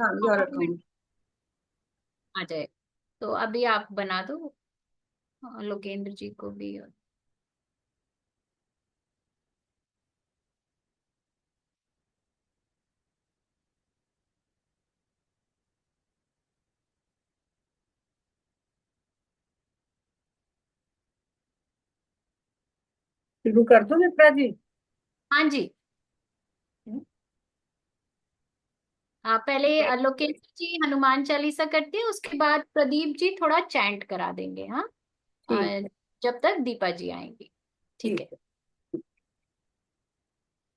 हाँ, हाँ, your 2 minute account. आ जाए। तो अभी आप बना दो, लोकेंद्र जी को भी। शुरू कर दो मित्रा जी। हाँ जी। पहले लोकेंद्र जी हनुमान चालीसा करते हैं, उसके बाद प्रदीप जी थोड़ा चैंट करा देंगे। हाँ। ठीक है। जब तक दीपा जी आएंगी। ठीक ठीक है। है।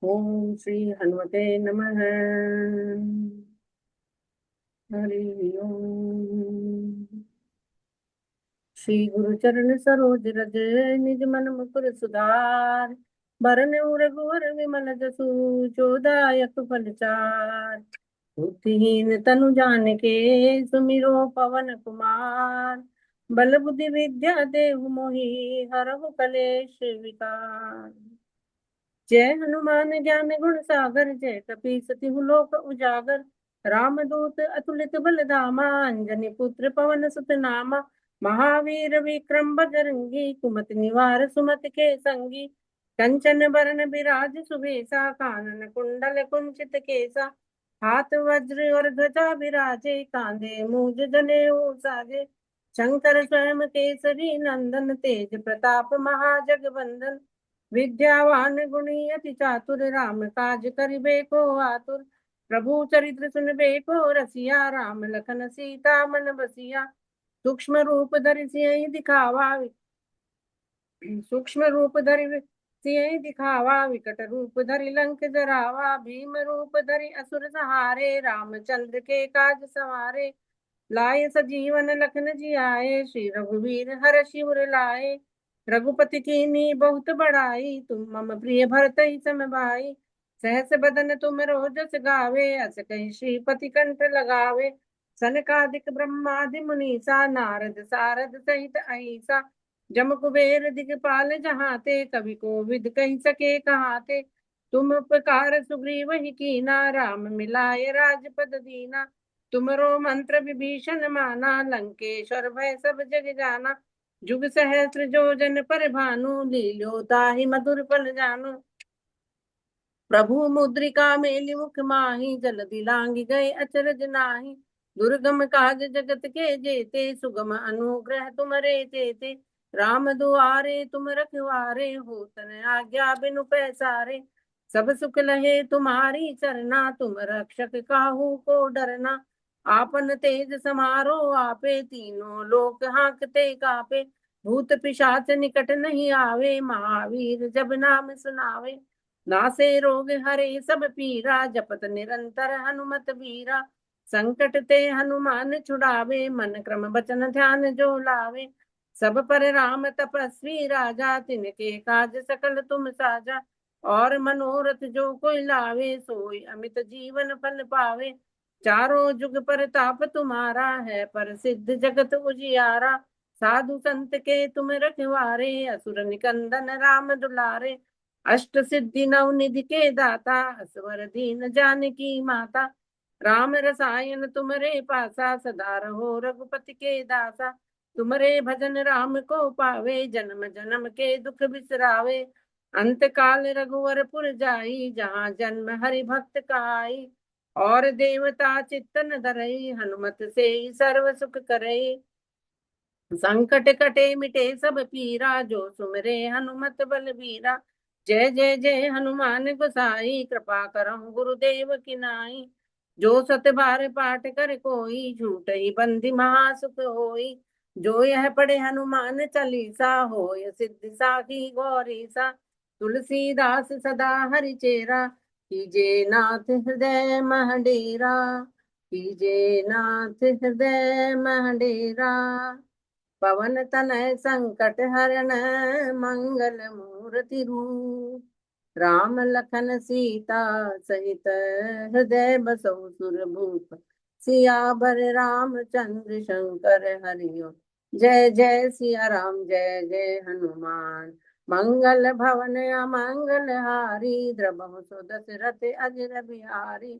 ओम श्री हनुमते नमः। हरि ओम। श्री गुरु चरण सरोज रज निज मन मुकुर सुधार। बरन रघुवर विमल जसु जो दायक फलचार। बुद्धिहीन तनु जानिके सुमिरो पवन कुमार। बल बुद्धि विद्या देहु मोहि हरहु कलेश विकार। जय हनुमान ज्ञान गुण सागर जय कपीस तिहु लोक उजागर। रामदूत अतुलित बल धामा अंजनी पुत्र पवन सुत नामा। महावीर विक्रम बजरंगी कुमति निवार सुमति के संगी। कंचन बरन बिराज सुबेसा कानन कुंडल कुंचित केसा। हाथ वज्र और ध्वजा विराजे कांधे मूज जनेऊ साजे। शंकर स्वयं केसरी नंदन तेज प्रताप महाजगवंदन। विद्यावान गुणी अति चातुर राम काज करिबे को आतुर। प्रभु चरित्र सुनबे को रसिया राम लखन सीता मन बसिया। सूक्ष्म रूप धरि सियहि दिखावा सूक्ष्म रूप धरि सियहि दिखावा विकट रूप धरि लंक जरावा। भीम रूप धरि असुर सहारे रामचंद्र के काज सवारे। लाए सजीवन लखन जियाए श्री रघुवीर हर शिवर लाए। रघुपति कीन्ही बहुत बड़ाई तुम मम प्रिय भरतहि सम भाई। सहस बदन तुम रोजस गावे अस कहि श्रीपति कंठ लगावे। सनकादिक ब्रह्मादि मुनीसा नारद सारद सहित अहिसा। जम कुबेर दिगपाल जहाते कवि कोविद कहि सके कहाते। तुम उपकार सुग्रीव ही कीना राम मिलाए राजपद दीना। तुमरो मंत्र विभीषण माना लंकेश्वर भय सब जग जाना। जुग सहस्त्र जो जन पर भानु लील्यो ताहि मधुर फल जानु। प्रभु मुद्रिका मेलि मुख माहि जलधि लांघि गए अचरज नाही। दुर्गम काज जगत के जेते सुगम अनुग्रह तुमरे तेते। राम दुआरे तुम रखवारे होत न आज्ञा बिनु पैसारे। सब सुख लहे तुम्हारी सरना तुम रक्षक काहू को डरना। आपन तेज समारो आपे तीनों लोक हांकते कापे। भूत पिशाच निकट नहीं आवे महावीर जब नाम सुनावे। नासे रोग हरे सब पीरा जपत निरंतर हनुमत बीरा। संकट ते हनुमान छुड़ावे मन क्रम बचन ध्यान जो लावे। सब पर राम तपस्वी राजा तिनके काज सकल तुम साजा। और मनोरथ जो कोई लावे सोई अमित जीवन फल पावे। चारों जुग परताप तुम्हारा है प्रसिद्ध जगत उजियारा। साधु संत के तुम रखवारे असुर निकंदन राम दुलारे। अष्ट सिद्धि नव निधि के दाता असवर दीन जानकी माता। राम रसायन तुमरे पासा सदा रहो रघुपति के दासा। तुमरे भजन राम को पावे जन्म जन्म के दुख बिसरावे। अंत काल रघुवर पुर जाई जहाँ जन्म हरि भक्त कहाई। और देवता चित्तन धरई हनुमत से सर्व सुख करई। संकट कटे मिटे सब पीरा जो सुमरे हनुमत बलबीरा। जय जय जय हनुमान गोसाई कृपा करहु गुरुदेव की नाई। जो सत बार पाठ कर कोई झूठ ही बंदी महासुख होई। जो यह पढ़े हनुमान चालीसा होय सिद्धि साखी गौरीसा। तुलसीदास सदा हरि चेरा कीजे नाथ हृदय मह डेरा। कीजे नाथ हृदय मह डेरा। पवन तनय संकट हरण मंगल मूर्ति रूप। राम लखन सीता सहित हृदय बसहु सुरभूप। सियावर रामचंद्र शंकर हरिओ। जय जय सिया राम जय जय हनुमान। मंगल भवन अमंगल हारी द्रवहु सो दशरथ अजर बिहारी।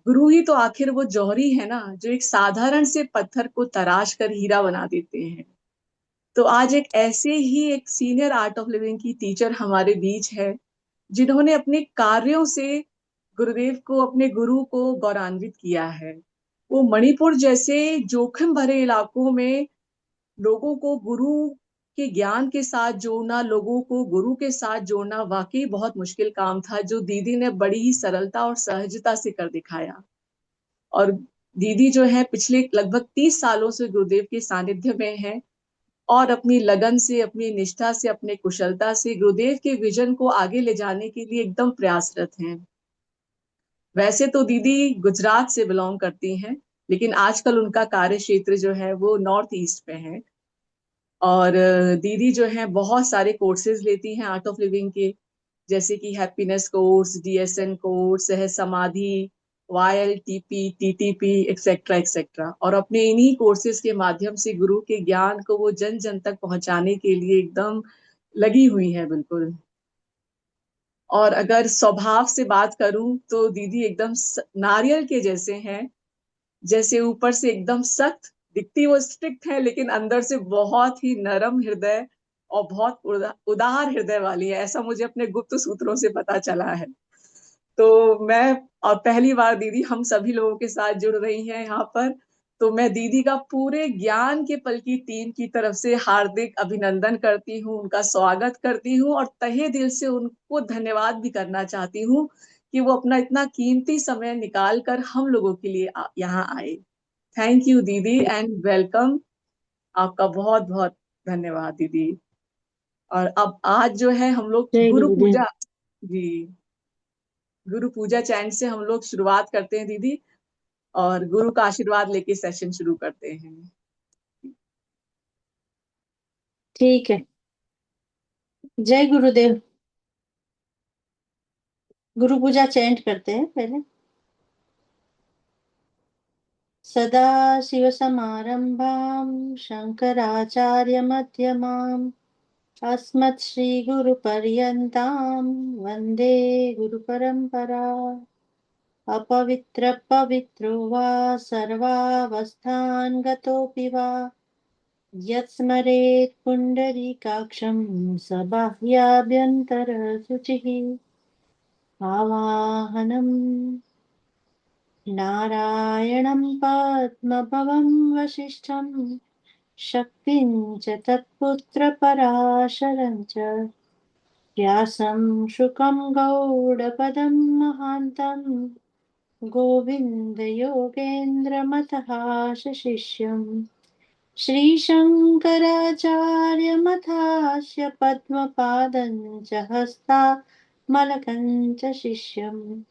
गुरु ही तो आखिर वो जौहरी है ना, जो एक साधारण से पत्थर को तराश कर हीरा बना देते हैं। तो आज एक ऐसे ही एक सीनियर आर्ट ऑफ लिविंग की टीचर हमारे बीच है, जिन्होंने अपने कार्यों से गुरुदेव को, अपने गुरु को गौरवान्वित किया है। वो मणिपुर जैसे जोखिम भरे इलाकों में लोगों को गुरु के ज्ञान के साथ जोड़ना, लोगों को गुरु के साथ जोड़ना वाकई बहुत मुश्किल काम था, जो दीदी ने बड़ी ही सरलता और सहजता से कर दिखाया। और दीदी जो है पिछले लगभग 30 सालों से गुरुदेव के सानिध्य में है, और अपनी लगन से, अपनी निष्ठा से, अपने कुशलता से गुरुदेव के विजन को आगे ले जाने के लिए एकदम प्रयासरत हैं। वैसे तो दीदी गुजरात से बिलोंग करती हैं, लेकिन आजकल उनका कार्य क्षेत्र जो है वो नॉर्थ ईस्ट में है। और दीदी जो है बहुत सारे कोर्सेज लेती हैं आर्ट ऑफ लिविंग के, जैसे कि हैप्पीनेस कोर्स, डीएसएन कोर्स, सह समाधि, YLTP, TTP, एक्सेट्रा एक्सेट्रा। और अपने इन्हीं कोर्सेज के माध्यम से गुरु के ज्ञान को वो जन जन तक पहुंचाने के लिए एकदम लगी हुई है, बिल्कुल। और अगर स्वभाव से बात करूं तो दीदी एकदम नारियल के जैसे हैं। जैसे ऊपर से एकदम सख्त दिखती वो स्ट्रिक्ट है, लेकिन अंदर से बहुत ही नरम हृदय और बहुत उदार हृदय वाली है, ऐसा मुझे अपने गुप्त सूत्रों से पता चला है। तो मैं, और पहली बार दीदी हम सभी लोगों के साथ जुड़ रही हैं यहाँ पर, तो मैं दीदी का पूरे ज्ञान के पल की टीम की तरफ से हार्दिक अभिनंदन करती हूँ, उनका स्वागत करती हूँ, और तहे दिल से उनको धन्यवाद भी करना चाहती हूँ कि वो अपना इतना कीमती समय निकाल कर हम लोगों के लिए यहाँ आए। थैंक यू दीदी एंड वेलकम। आपका बहुत बहुत धन्यवाद दीदी। और अब आज जो है हम लोग जय गुरु गुरुदेव। पूजा, जी, गुरु पूजा चैंट से हम लोग शुरुआत करते हैं दीदी, और गुरु का आशीर्वाद लेके सेशन शुरू करते हैं। ठीक है। जय गुरुदेव। गुरु पूजा चैंट करते हैं पहले। सदा शिव समारंभां शंकराचार्य मध्यमाम् अस्मत्श्रीगुरुपर्यन्तां वन्दे गुरुपरम्परा। अपवित्र पवित्रो वा सर्वावस्थान् गतोऽपि वा यत्स्मरेत् पुण्डरीकाक्षं स बाह्याभ्यन्तरशुचिः। आवाहनम् नारायणं पद्मभवं वसिष्ठं शक्तिं च तत्पुत्रपराशरं च व्यासं शुकं गौडपदं महान्तं गोविन्दयोगेन्द्रमतः शिष्यम् श्रीशङ्कराचार्यमथास्य पद्मपादं च हस्तामलकं च शिष्यम्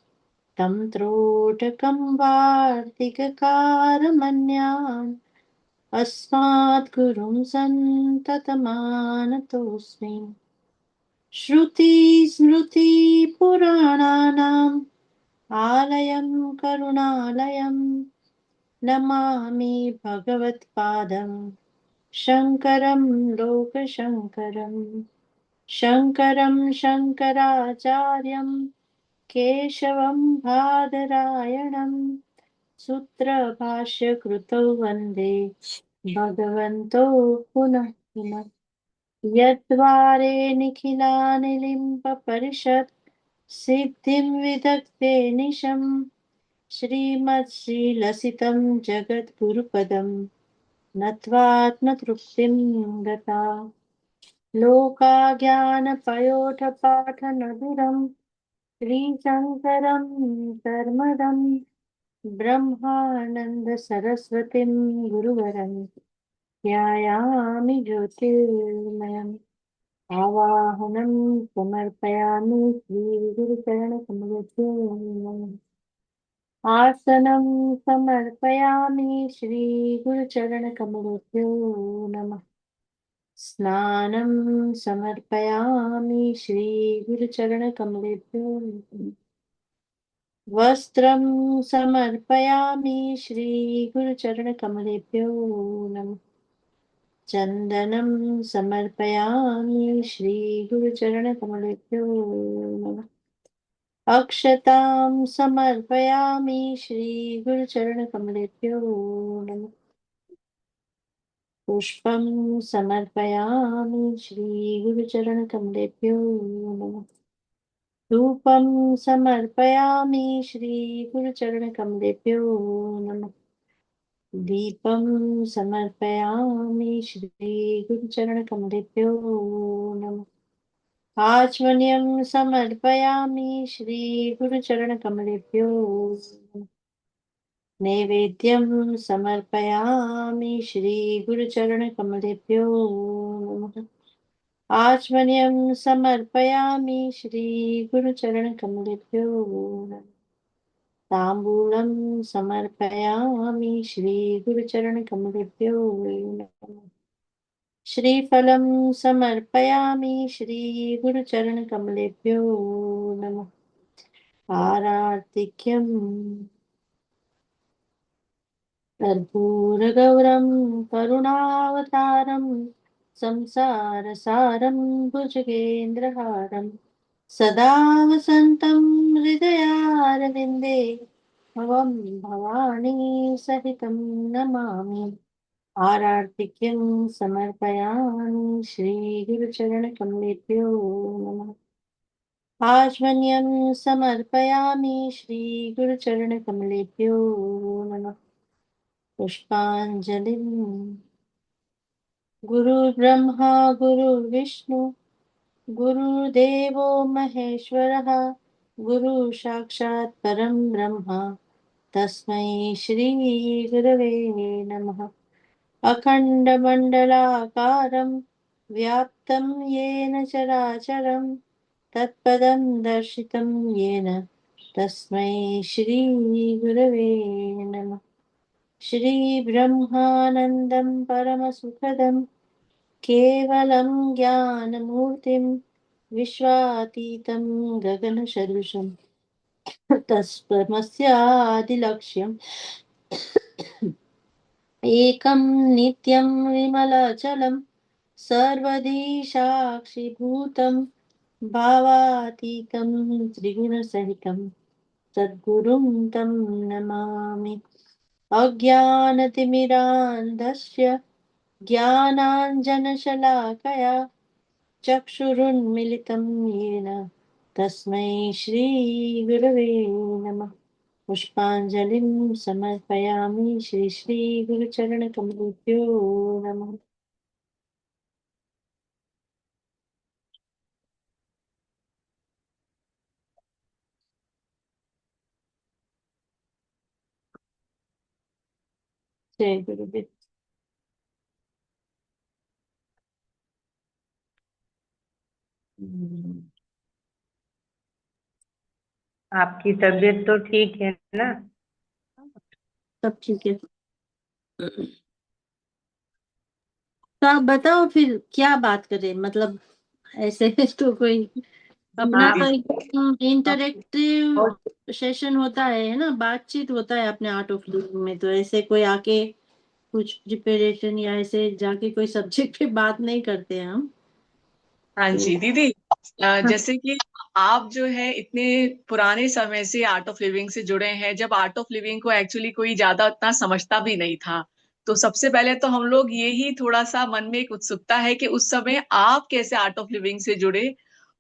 तं त्रोटकं वार्तिककारमन्यान् अस्माद्गुरुं सन्ततमानतोऽस्मि। श्रुतिस्मृतिपुराणानाम् आलयं करुणालयं नमामि भगवत्पादं शङ्करं लोकशङ्करं। शङ्करं शङ्कराचार्यं केशवं बादरायणं सूत्रभाष्यकृतौ वन्दे भगवन्तौ पुनः पुनः। यद्वारे निखिलानिलिम्पपरिषत् सिद्धिं विदग्धे निशम् श्रीमत्श्रीलसितं जगद्गुरुपदं नत्वात्मतृप्तिं गता। लोका ज्ञानपयोधपाठनधुरं श्रीशङ्करं धर्मदं ब्रह्मानन्दसरस्वतीं गुरुवरं ध्यायामि ज्योतिर्मयम्। आवाहनं समर्पयामि श्रीगुरुचरणकमलस्य नमः। आसनं समर्पयामि श्रीगुरुचरणकमलभ्यो नमः। स्नानं समर्पयामि श्रीगुरुचरणकमलेभ्यो नमः। वस्त्रं समर्पयामि श्रीगुरुचरणकमलेभ्यो नमः। चन्दनं समर्पयामि श्रीगुरुचरणकमलेभ्यो नमः। अक्षतां समर्पयामि श्रीगुरुचरणकमलेभ्यो नमः। पुष्पं समर्पयामि श्रीगुरुचरणकमलेभ्यो नमः। धूपं समर्पयामि श्रीगुरुचरणकमलेभ्यो नमः। दीपं समर्पयामि श्रीगुरुचरणकमलेभ्यो नमः। आचमनीयं समर्पयामि श्रीगुरुचरणकमलेभ्यो नमः। नैवेद्यं समर्पयामि श्रीगुरुचरणकमलेभ्यो नमः। आचमनीयं समर्पयामि श्रीगुरुचरणकमलेभ्यो नमः। ताम्बूलं समर्पयामि श्रीगुरुचरणकमलेभ्यो नमः। श्रीफलं समर्पयामि श्रीगुरुचरणकमलेभ्यो नमः। आरार्तिक्यं कर्पूरगौरं करुणावतारं संसारसारं भुजगेन्द्रहारं सदा वसन्तं हृदयारविन्दे भवं भवानी सहितं नमामि। आरार्तिक्यं समर्पयामि श्रीगुरुचरणकमलेभ्यो नमः। आचमनीयं समर्पयामि श्रीगुरुचरणकमलेभ्यो नमः। पुष्पाञ्जलिं गुरुर्ब्रह्मा गुरुर्विष्णु गुरुर्देवो महेश्वरः गुरु साक्षात् परं ब्रह्म तस्मै श्रीगुरवे नमः। अखण्डमण्डलाकारं व्याप्तं येन चराचरं तत्पदं दर्शितं येन तस्मै श्रीगुरवे नमः। श्रीब्रह्मानन्दं परमसुखदं केवलं ज्ञानमूर्तिं विश्वातीतं गगनसदृशं तत्त्वमस्यादिलक्ष्यम् एकं नित्यं विमलचलं सर्वधी साक्षिभूतं भावातीतं त्रिगुणसहितं सद्गुरुं तं नमामि। अज्ञानतिमिरान्धस्य ज्ञानाञ्जनशलाकया चक्षुरुन्मिलितं येन तस्मै श्रीगुरवे नमः। पुष्पाञ्जलिं समर्पयामि श्रीगुरुचरणकमलेभ्यो नमः। जय गुरुदेव। आपकी तबीयत तो ठीक है ना? सब ठीक है। तो आप बताओ फिर क्या बात करें, मतलब ऐसे तो कोई अपना आप तो एकदम इंटरेक्टिव सेशन होता है ना, बातचीत होता है अपने आर्ट ऑफ लिविंग में, तो ऐसे कोई आके कुछ प्रिपरेशन या ऐसे जाके कोई सब्जेक्ट पे बात नहीं करते हैं हम। हाँ तो जी दीदी। जैसे कि आप जो है इतने पुराने समय से आर्ट ऑफ लिविंग से जुड़े हैं, जब आर्ट ऑफ लिविंग को एक्चुअली कोई ज्यादा उतना समझता भी नहीं था, तो सबसे पहले तो हम लोग ये ही थोड़ा सा मन में एक उत्सुकता है कि उस समय आप कैसे आर्ट ऑफ लिविंग से जुड़े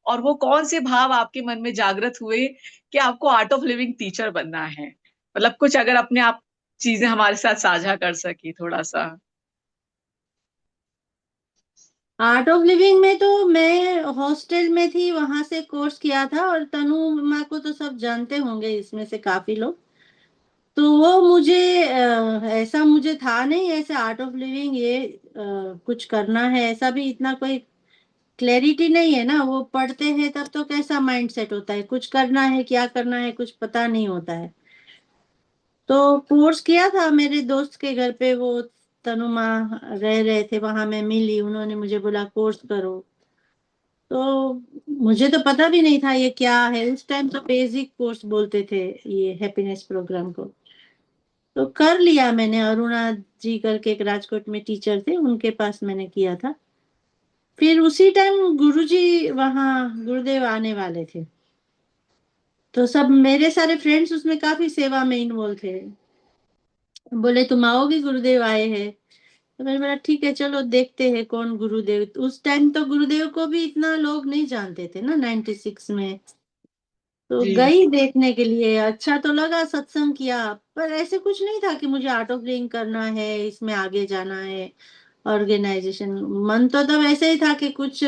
और वो कौन से भाव आपके मन में जागृत हुए कि आपको आर्ट ऑफ लिविंग टीचर बनना है। मतलब कुछ अगर अपने आप चीजें हमारे साथ साझा कर सकी थोड़ा सा। आर्ट ऑफ लिविंग में तो मैं हॉस्टल में थी, वहां से कोर्स किया था, और तनु माँ को तो सब जानते होंगे इसमें से काफी लोग। तो वो मुझे ऐसा मुझे था नहीं ऐसे आर्ट ऑफ लिविंग ये कुछ करना है, ऐसा भी इतना कोई क्लैरिटी नहीं है ना। वो पढ़ते हैं तब तो कैसा माइंड सेट होता है, कुछ करना है क्या करना है कुछ पता नहीं होता है। तो कोर्स किया था मेरे दोस्त के घर पे, वो तनु माँ रह रहे थे वहां, मैं मिली, उन्होंने मुझे बोला कोर्स करो। तो मुझे तो पता भी नहीं था ये क्या है, उस टाइम तो बेसिक कोर्स बोलते थे ये हैप्पीनेस प्रोग्राम को। तो कर लिया मैंने, अरुणा जी करके एक राजकोट में टीचर थे, उनके पास मैंने किया था। फिर उसी टाइम गुरुजी वहाँ गुरुदेव आने वाले थे, तो सब मेरे सारे फ्रेंड्स उसमें काफी सेवा में इन्वॉल्व थे। बोले तुम आओगे, गुरुदेव आए हैं। तो मैंने बोला ठीक है चलो देखते हैं कौन गुरुदेव। तो उस टाइम तो गुरुदेव को भी इतना लोग नहीं जानते थे ना 96 में। तो जी गई देखने के लिए, अच्छा तो लगा, सत्संग किया। पर ऐसे कुछ नहीं था कि मुझे आर्ट ऑफ लिविंग करना है, इसमें आगे जाना है, ऑर्गेनाइजेशन। मन तो तब ऐसे ही था कि कुछ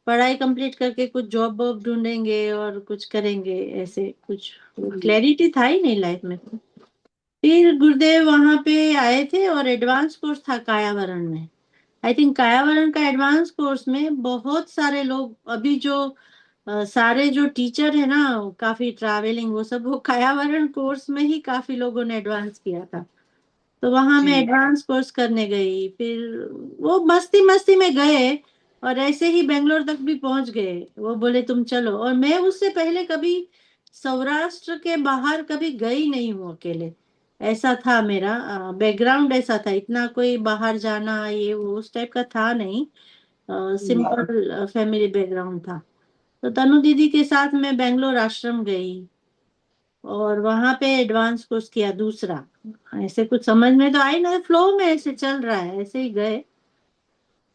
पढ़ाई कंप्लीट करके कुछ जॉब वॉब ढूंढेंगे और कुछ करेंगे, ऐसे कुछ क्लैरिटी था ही नहीं लाइफ में। फिर गुरुदेव वहां पे आए थे और एडवांस कोर्स था कायावरण में। आई थिंक कायावरण का एडवांस कोर्स में बहुत सारे लोग, अभी जो सारे जो टीचर है ना, काफी ट्रैवलिंग वो सब, वो कायावरण कोर्स में ही काफी लोगों ने एडवांस किया था। तो वहां मैं जी। एडवांस कोर्स करने गई। फिर वो मस्ती मस्ती में गए और ऐसे ही बेंगलोर तक भी पहुंच गए। वो बोले तुम चलो, और मैं उससे पहले कभी सौराष्ट्र के बाहर कभी गई नहीं हूँ अकेले। ऐसा था मेरा बैकग्राउंड, ऐसा था, इतना कोई बाहर जाना ये वो उस टाइप का था नहीं। सिंपल फैमिली बैकग्राउंड था। तो तनु दीदी के साथ मैं बेंगलोर आश्रम गई और वहां पे एडवांस कोर्स किया दूसरा। ऐसे कुछ समझ में तो आई ना, फ्लो में ऐसे चल रहा है, ऐसे ही गए।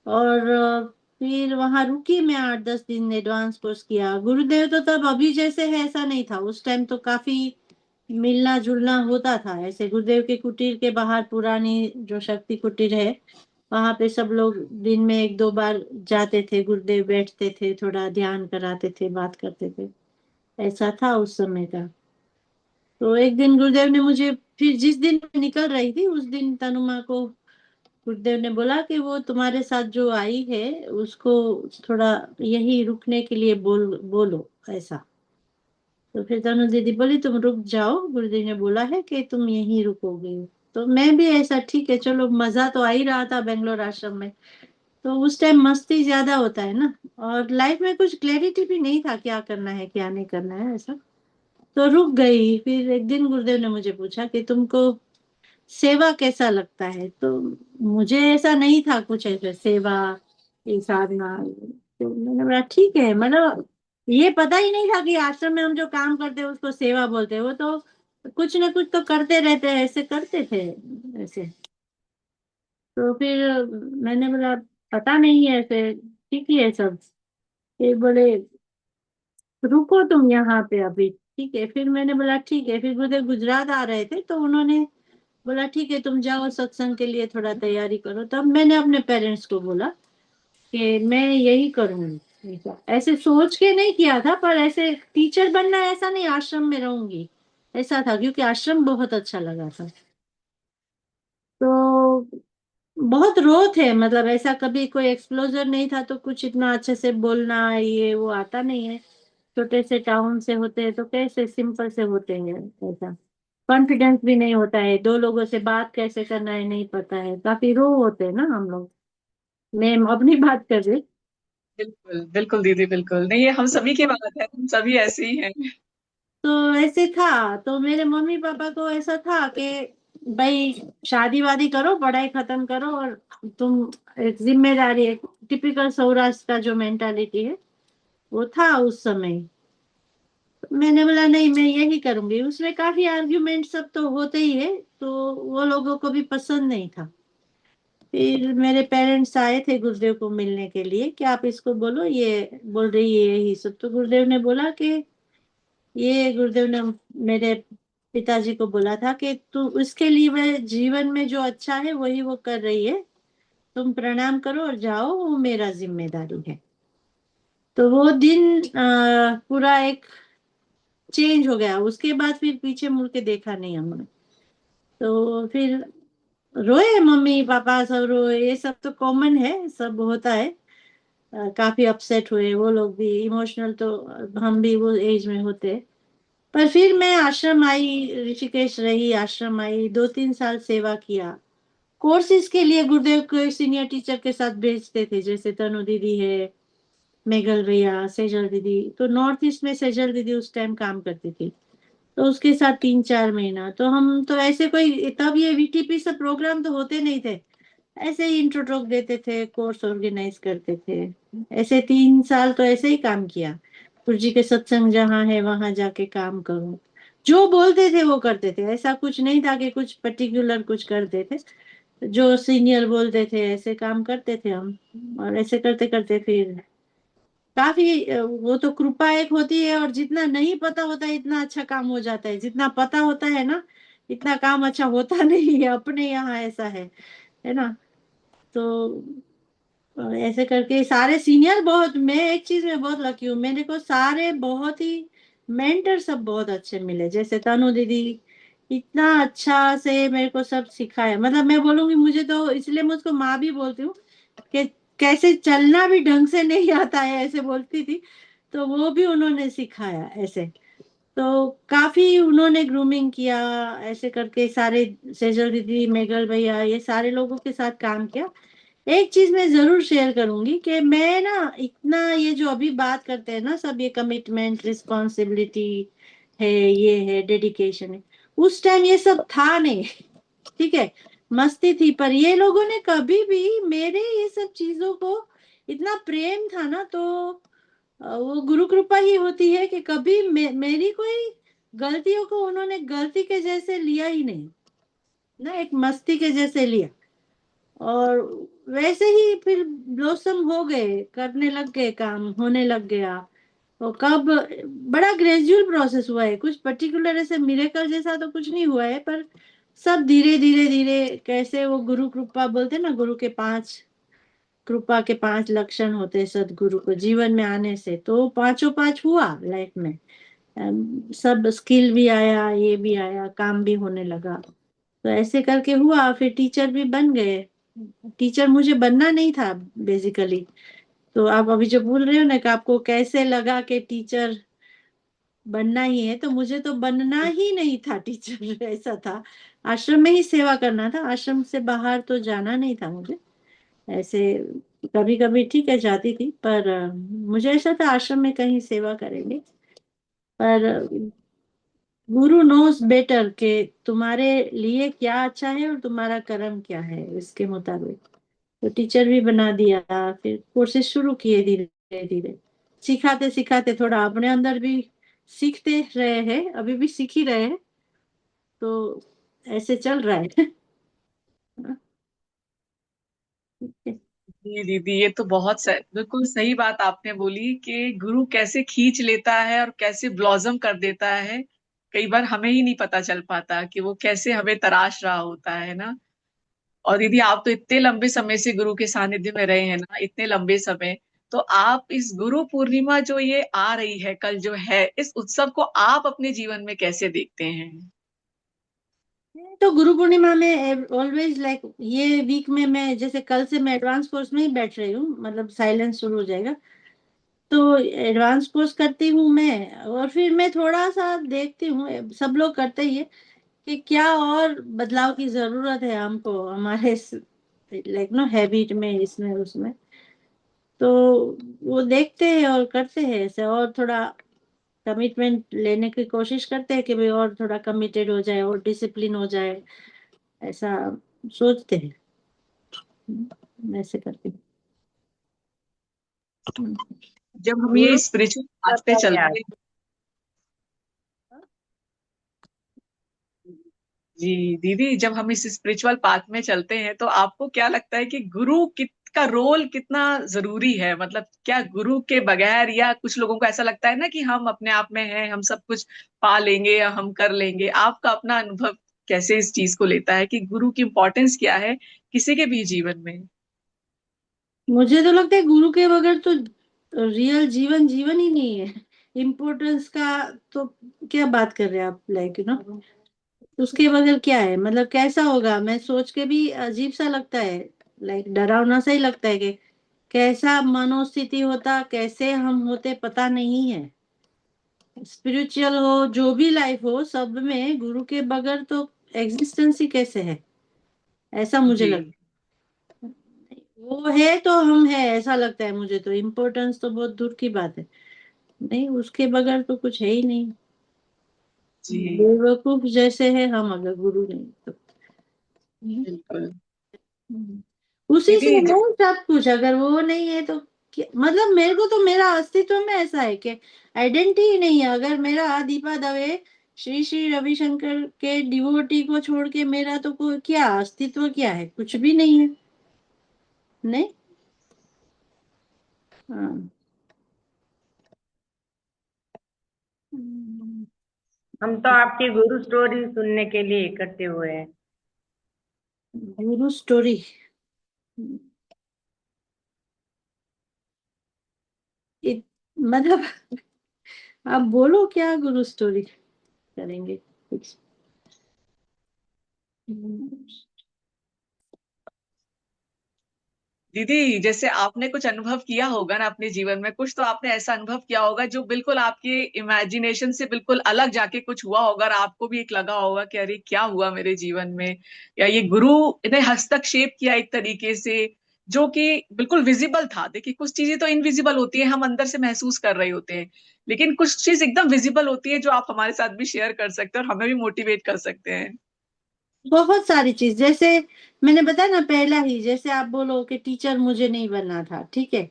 और फिर वहां रुकी मैं 8-10 दिन, एडवांस कोर्स किया। गुरुदेव तो तब अभी जैसे है ऐसा नहीं था, उस टाइम तो काफी मिलना जुलना होता था। ऐसे गुरुदेव के कुटीर के बाहर, पुरानी जो शक्ति कुटीर है, वहां पे सब लोग दिन में 1-2 बार जाते थे। गुरुदेव बैठते थे, थोड़ा ध्यान कराते थे, बात करते थे। ऐसा था उस समय का। तो एक दिन गुरुदेव ने मुझे, फिर जिस दिन मैं निकल रही थी उस दिन तनुमा को गुरुदेव ने बोला कि वो तुम्हारे साथ जो आई है उसको थोड़ा यही रुकने के लिए बोलो ऐसा। तो फिर तनु दीदी बोली तुम रुक जाओ, गुरुदेव ने बोला है कि तुम यहीं रुकोगे। तो मैं भी ऐसा ठीक है चलो, मजा तो आ ही रहा था बेंगलोर आश्रम में। तो उस टाइम मस्ती ज्यादा होता है ना, और लाइफ में कुछ क्लैरिटी भी नहीं था क्या करना है क्या नहीं करना है ऐसा। तो रुक गई। फिर एक दिन गुरुदेव ने मुझे पूछा कि तुमको सेवा कैसा लगता है। तो मुझे ऐसा नहीं था कुछ, ऐसा सेवा ये साधना। तो मैंने बोला ठीक है, मतलब ये पता ही नहीं था कि आश्रम में हम जो काम करते हैं उसको सेवा बोलते हैं। वो तो कुछ ना कुछ तो करते रहते हैं, ऐसे करते थे ऐसे। तो फिर मैंने बोला पता नहीं है, ऐसे ठीक ही है सब। फिर बोले रुको तुम यहाँ पे अभी, ठीक है। फिर मैंने बोला ठीक है। फिर गुरुदेव गुजरात आ रहे थे तो उन्होंने बोला ठीक है तुम जाओ सत्संग के लिए थोड़ा तैयारी करो। तब मैंने अपने पेरेंट्स को बोला कि मैं यही करूंगी। ऐसे सोच के नहीं किया था, पर ऐसे टीचर बनना ऐसा नहीं, आश्रम में रहूंगी ऐसा था, क्योंकि आश्रम बहुत अच्छा लगा था। तो बहुत रो थे, मतलब ऐसा कभी कोई एक्सप्लोजर नहीं था तो कुछ इतना अच्छे से बोलना ये वो आता नहीं है। छोटे से टाउन से होते हैं तो कैसे सिंपल से होते हैं ऐसा। कॉन्फिडेंस भी नहीं होता है, दो लोगों से बात कैसे करना है नहीं पता है, काफी रो होते हैं ना हम लोग। मैं अपनी बात कर रही। बिल्कुल बिल्कुल दीदी, बिल्कुल नहीं, ये हम सभी की बात है, हम सभी ऐसे ही हैं। तो ऐसे था। तो मेरे मम्मी पापा को ऐसा था कि भाई शादी वादी करो, पढ़ाई खत्म करो, और तुम एक जिम्मेदारी, एक टिपिकल सौराष्ट्र का जो मेंटालिटी है वो था उस समय। मैंने बोला नहीं मैं यही करूंगी। उसमें काफी आर्ग्यूमेंट सब तो होते ही है, तो वो लोगों को भी पसंद नहीं था। फिर मेरे पेरेंट्स आए थे गुरुदेव को मिलने के लिए कि आप इसको बोलो, ये बोल रही है यही सब। तो गुरुदेव ने बोला कि ये, गुरुदेव ने मेरे पिताजी को बोला था कि तू उसके लिए, वह जीवन में जो अच्छा है वही वो कर रही है, तुम प्रणाम करो और जाओ, वो मेरा जिम्मेदारी है। तो वो दिन पूरा एक चेंज हो गया। उसके बाद फिर पीछे मुड़ के देखा नहीं हमने। तो फिर रोए मम्मी पापा सब रोए, ये सब तो कॉमन है, सब होता है। काफी अपसेट हुए वो लोग भी, इमोशनल तो हम भी वो एज में होते। पर फिर मैं आश्रम आई, ऋषिकेश रही, आश्रम आई, 2-3 साल सेवा किया। कोर्सेज के लिए गुरुदेव को सीनियर टीचर के साथ भेजते थे, जैसे तनु दीदी है, मेघल भैया, सेजल दीदी। तो नॉर्थ ईस्ट में सेजल दीदी उस टाइम काम करती थी, तो उसके साथ 3-4 महीना तो हम तो ऐसे कोई, तब ये वीटीपी सब प्रोग्राम तो होते नहीं थे, ऐसे ही इंट्रो टॉक देते थे, कोर्स ऑर्गेनाइज करते थे। ऐसे 3 साल तो ऐसे ही काम किया। ठाकुर जी के सत्संग जहाँ है वहां जाके काम करूं। जो बोलते थे वो करते थे, ऐसा कुछ नहीं था कि कुछ पर्टिकुलर कुछ करते थे। जो सीनियर बोलते थे ऐसे काम करते थे हम, और ऐसे करते करते फिर काफी वो तो कृपा एक होती है, और जितना नहीं पता होता है इतना अच्छा काम हो जाता है, जितना पता होता है ना इतना काम अच्छा होता नहीं है, अपने यहाँ ऐसा है ना। तो ऐसे करके सारे सीनियर बहुत, मैं एक चीज में बहुत लकी हूँ, मेरे को सारे बहुत ही मेंटर सब बहुत अच्छे मिले। जैसे तनु दीदी इतना अच्छा से मेरे को सब सिखाया, मतलब मैं बोलूंगी मुझे तो इसलिए मैं उसको माँ भी बोलती हूँ कि कैसे चलना भी ढंग से नहीं आता है ऐसे बोलती थी, तो वो भी उन्होंने सिखाया ऐसे। तो काफी उन्होंने ग्रूमिंग किया ऐसे करके, सारे सेजल दीदी, मेघल भैया, ये सारे लोगों के साथ काम किया। एक चीज मैं जरूर शेयर करूंगी कि मैं ना इतना ये जो अभी बात करते हैं ना सब, ये कमिटमेंट, रिस्पॉन्सिबिलिटी है, ये है डेडिकेशन है, उस टाइम ये सब था नहीं। ठीक है, मस्ती थी, पर ये लोगों ने कभी भी मेरे ये सब चीजों को इतना प्रेम था ना, तो वो गुरु कृपा ही होती है कि कभी मेरी कोई गलतियों को उन्होंने गलती के जैसे लिया ही नहीं ना, एक मस्ती के जैसे लिया। और वैसे ही फिर ब्लॉसम हो गए, करने लग गए, काम होने लग गया। और कब, बड़ा ग्रेजुअल प्रोसेस हुआ है, कुछ पर्टिकुलर ऐसे मिरेकल जैसा तो कुछ नहीं हुआ है, पर सब धीरे धीरे धीरे, कैसे वो गुरु कृपा बोलते हैं ना, गुरु के 5 कृपा के 5 लक्षण होते हैं सदगुरु को जीवन में आने से, तो पांचों पांच हुआ लाइफ में। सब स्किल भी आया, ये भी आया, काम भी होने लगा, तो ऐसे करके हुआ, फिर टीचर भी बन गए। टीचर मुझे बनना नहीं था बेसिकली। तो आप अभी जो बोल रहे हो ना कि आपको कैसे लगा कि टीचर बनना ही है, तो मुझे तो बनना ही नहीं था टीचर। ऐसा था, आश्रम में ही सेवा करना था, आश्रम से बाहर तो जाना नहीं था मुझे। ऐसे कभी कभी ठीक है जाती थी, पर मुझे ऐसा था आश्रम में कहीं सेवा करेंगे। पर गुरु नोस बेटर के तुम्हारे लिए क्या अच्छा है और तुम्हारा कर्म क्या है, इसके मुताबिक तो टीचर भी बना दिया। फिर कोर्सेज शुरू किए धीरे धीरे, सिखाते सिखाते थोड़ा अपने अंदर भी सीखते रहे हैं, अभी भी सीख ही रहे हैं, तो ऐसे चल रहा है। जी दीदी, ये तो बिल्कुल सही बात आपने बोली कि गुरु कैसे खींच लेता है और कैसे ब्लॉसम कर देता है। कई बार हमें ही नहीं पता चल पाता कि वो कैसे हमें तराश रहा होता है ना। और दीदी, आप तो इतने लंबे समय से गुरु के सानिध्य में रहे हैं ना, इतने लंबे समय, तो आप इस गुरु पूर्णिमा जो ये आ रही है कल जो है, इस उत्सव को आप अपने जीवन में कैसे देखते हैं? तो गुरु पूर्णिमा में ऑलवेज लाइक, ये वीक में मैं जैसे कल से मैं एडवांस कोर्स में ही बैठ रही हूँ, मतलब साइलेंस शुरू हो जाएगा, तो एडवांस कोर्स करती हूँ मैं, और फिर मैं थोड़ा सा देखती हूँ, सब लोग करते ही है, कि क्या और बदलाव की जरूरत है हमको हमारे लाइक नो हैबिट में, इसमें उसमें। तो वो देखते हैं और करते हैं ऐसे, और थोड़ा कमिटमेंट लेने की कोशिश करते हैं कि भाई और थोड़ा कमिटेड हो जाए और डिसिप्लिन हो जाए, ऐसा सोचते हैं। ऐसे करके जब हम ये गुरु स्पिरिचुअल पाथ पे बताओ यार। चलते हैं, जी दीदी, जब हम इस स्पिरिचुअल पाथ में चलते हैं तो आपको क्या लगता है कि गुरु कित का रोल कितना जरूरी है? मतलब क्या गुरु के बगैर, या कुछ लोगों को ऐसा लगता है ना कि हम अपने आप में हैं, हम सब कुछ पा लेंगे या हम कर लेंगे। आपका अपना अनुभव कैसे इस चीज को लेता है कि गुरु की इम्पोर्टेंस क्या है किसी के भी जीवन में? मुझे तो लगता है गुरु के बगैर तो रियल जीवन जीवन ही नहीं है। इम्पोर्टेंस का तो क्या बात कर रहे हैं आप, लाइक यू नो, उसके बगैर क्या है, मतलब कैसा होगा, मैं सोच के भी अजीब सा लगता है, लाइक डरावना सा ही लगता है कि कैसा मनोस्थिति होता, कैसे हम होते, पता नहीं है। स्पिरिचुअल हो, जो भी लाइफ हो, सब में गुरु के बगैर तो एग्जिस्टेंस ही कैसे है, ऐसा मुझे जी लगता है। वो है तो हम है, ऐसा लगता है मुझे, तो इम्पोर्टेंस तो बहुत दूर की बात है, नहीं उसके बगैर तो कुछ है ही नहीं। जी बेवकूफ जैसे है हम अगर गुरु नहीं तो। बिल्कुल। उसी से दीदी, है सब कुछ, अगर वो नहीं है तो क्या, मतलब मेरे को तो मेरा अस्तित्व में ऐसा है कि आइडेंटिटी ही नहीं है। अगर मेरा दीपा दवे श्री श्री रविशंकर के डिवोटी को छोड़ के मेरा तो कोई क्या अस्तित्व, क्या है? कुछ भी नहीं है। नहीं। हाँ। हम तो आपकी गुरु स्टोरी सुनने के लिए इकट्ठे हुए हैं। गुरु स्टोरी। मतलब आप बोलो क्या गुरु स्टोरी करेंगे कुछ? दीदी, जैसे आपने कुछ अनुभव किया होगा ना अपने जीवन में, कुछ तो आपने ऐसा अनुभव किया होगा जो बिल्कुल आपके इमेजिनेशन से बिल्कुल अलग जाके कुछ हुआ होगा, और आपको भी एक लगा होगा कि अरे क्या हुआ मेरे जीवन में, या ये गुरु ने हस्तक्षेप किया एक तरीके से जो कि बिल्कुल विजिबल था। देखिए, कुछ चीजें तो इनविजिबल होती है, हम अंदर से महसूस कर रहे होते हैं, लेकिन कुछ चीज एकदम विजिबल होती है जो आप हमारे साथ भी शेयर कर सकते हैं और हमें भी मोटिवेट कर सकते हैं। बहुत सारी चीज, जैसे मैंने बताया ना पहला ही, जैसे आप बोलो कि टीचर मुझे नहीं बनना था, ठीक है?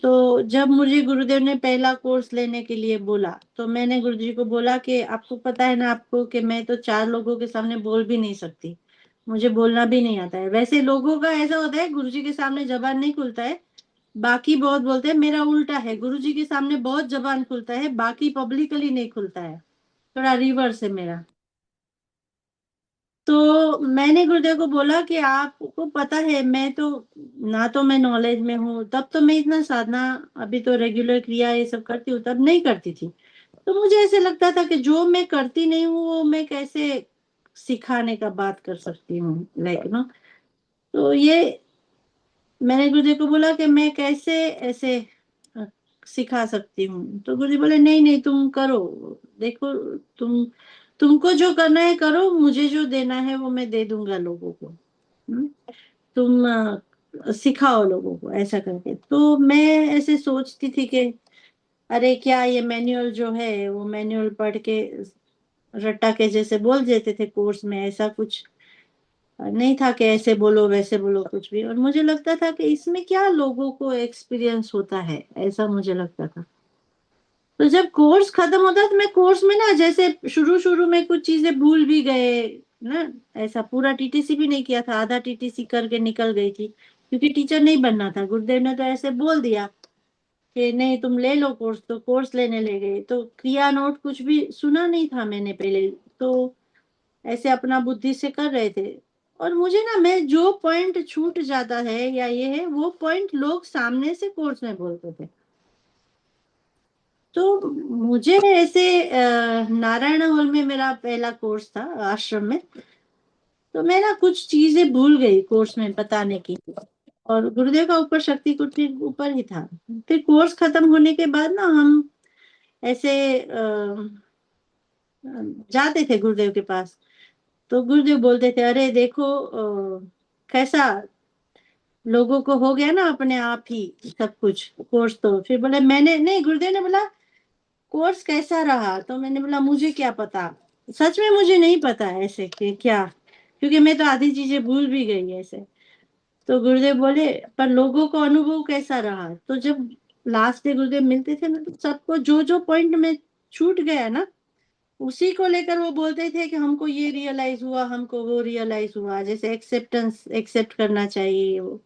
तो जब मुझे गुरुदेव ने पहला कोर्स लेने के लिए बोला, तो मैंने गुरुजी को बोला कि आपको पता है ना आपको कि मैं तो 4 लोगों के सामने बोल भी नहीं सकती, मुझे बोलना भी नहीं आता है। वैसे लोगों का ऐसा होता है, गुरुजी के सामने जबान नहीं खुलता है, बाकी बहुत बोलते हैं। मेरा उल्टा है, गुरुजी के सामने बहुत जबान खुलता है, बाकी पब्लिकली नहीं खुलता है। थोड़ा रिवर्स है मेरा। तो मैंने गुरुदेव को बोला कि आपको पता है मैं तो, ना तो मैं नॉलेज में हूँ, तब तो मैं इतना साधना, अभी तो रेगुलर क्रिया ये सब करती हूँ, तब नहीं करती थी। तो मुझे ऐसे लगता था कि जो मैं करती नहीं हूँ वो मैं कैसे सिखाने का बात कर सकती हूँ, लाइक नो। तो ये मैंने गुरुदेव को बोला कि मैं कैसे ऐसे अ, सिखा सकती हूँ। तो गुरुजी बोले नहीं नहीं तुम करो, देखो तुमको जो करना है करो, मुझे जो देना है वो मैं दे दूंगा लोगों को। तुम सिखाओ लोगों को ऐसा करके। तो मैं ऐसे सोचती थी कि अरे क्या ये मैन्युअल जो है वो मैन्युअल पढ़ के रट्टा के जैसे बोल देते थे कोर्स में, ऐसा कुछ नहीं था कि ऐसे बोलो वैसे बोलो कुछ भी। और मुझे लगता था कि इसमें क्या लोगों को एक्सपीरियंस होता है, ऐसा मुझे लगता था। तो जब कोर्स खत्म होता तो मैं कोर्स में ना, जैसे शुरू शुरू में कुछ चीजें भूल भी गए ना, ऐसा पूरा टीटीसी भी नहीं किया था, आधा टीटीसी करके निकल गई थी, क्योंकि टीचर नहीं बनना था। गुरुदेव ने तो ऐसे बोल दिया कि नहीं तुम ले लो कोर्स, तो कोर्स लेने ले गए। तो क्रिया नोट कुछ भी सुना नहीं था मैंने पहले, तो ऐसे अपना बुद्धि से कर रहे थे। और मुझे ना, मैं जो पॉइंट छूट जाता है या ये है, वो पॉइंट लोग सामने से कोर्स में बोलते थे। तो मुझे ऐसे नारायण हॉल में मेरा पहला कोर्स था आश्रम में, तो मैं ना कुछ चीजें भूल गई कोर्स में बताने की, और गुरुदेव का ऊपर शक्ति कुछ ऊपर ही था। फिर कोर्स खत्म होने के बाद ना हम ऐसे जाते थे गुरुदेव के पास। तो गुरुदेव बोलते थे अरे देखो कैसा लोगों को हो गया ना अपने आप ही सब कुछ कोर्स। तो फिर बोले, मैंने नहीं, गुरुदेव ने बोला कोर्स कैसा रहा? तो मैंने बोला मुझे क्या पता, सच में मुझे नहीं पता ऐसे कि क्या, क्योंकि मैं तो आधी चीजें भूल भी गई ऐसे। तो गुरुदेव बोले पर लोगों को अनुभव कैसा रहा? तो जब लास्ट डे गुरुदेव मिलते थे ना, तो सबको जो जो पॉइंट में छूट गया ना, उसी को लेकर वो बोलते थे कि हमको ये रियलाइज हुआ, हमको वो रियलाइज हुआ, जैसे एक्सेप्टेंस, एक्सेप्ट करना चाहिए वो।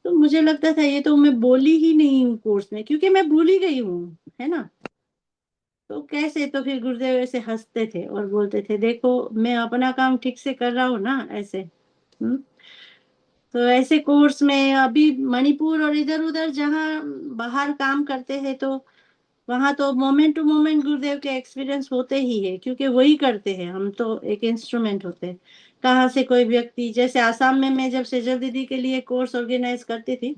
तो मुझे लगता था ये तो मैं बोली ही नहीं हूँ कोर्स में, क्योंकि मैं भूल ही गई हूँ, है ना। तो कैसे? तो फिर गुरुदेव ऐसे हंसते थे और बोलते थे देखो मैं अपना काम ठीक से कर रहा हूँ ना, ऐसे। हम्म। तो ऐसे कोर्स में अभी मणिपुर और इधर उधर जहाँ बाहर काम करते हैं, तो वहां तो मोमेंट टू मोमेंट गुरुदेव के एक्सपीरियंस होते ही है, क्योंकि वही करते हैं, हम तो एक इंस्ट्रूमेंट होते हैं। कहाँ से कोई व्यक्ति, जैसे आसाम में मैं जब सेजल दीदी के लिए कोर्स ऑर्गेनाइज करती थी,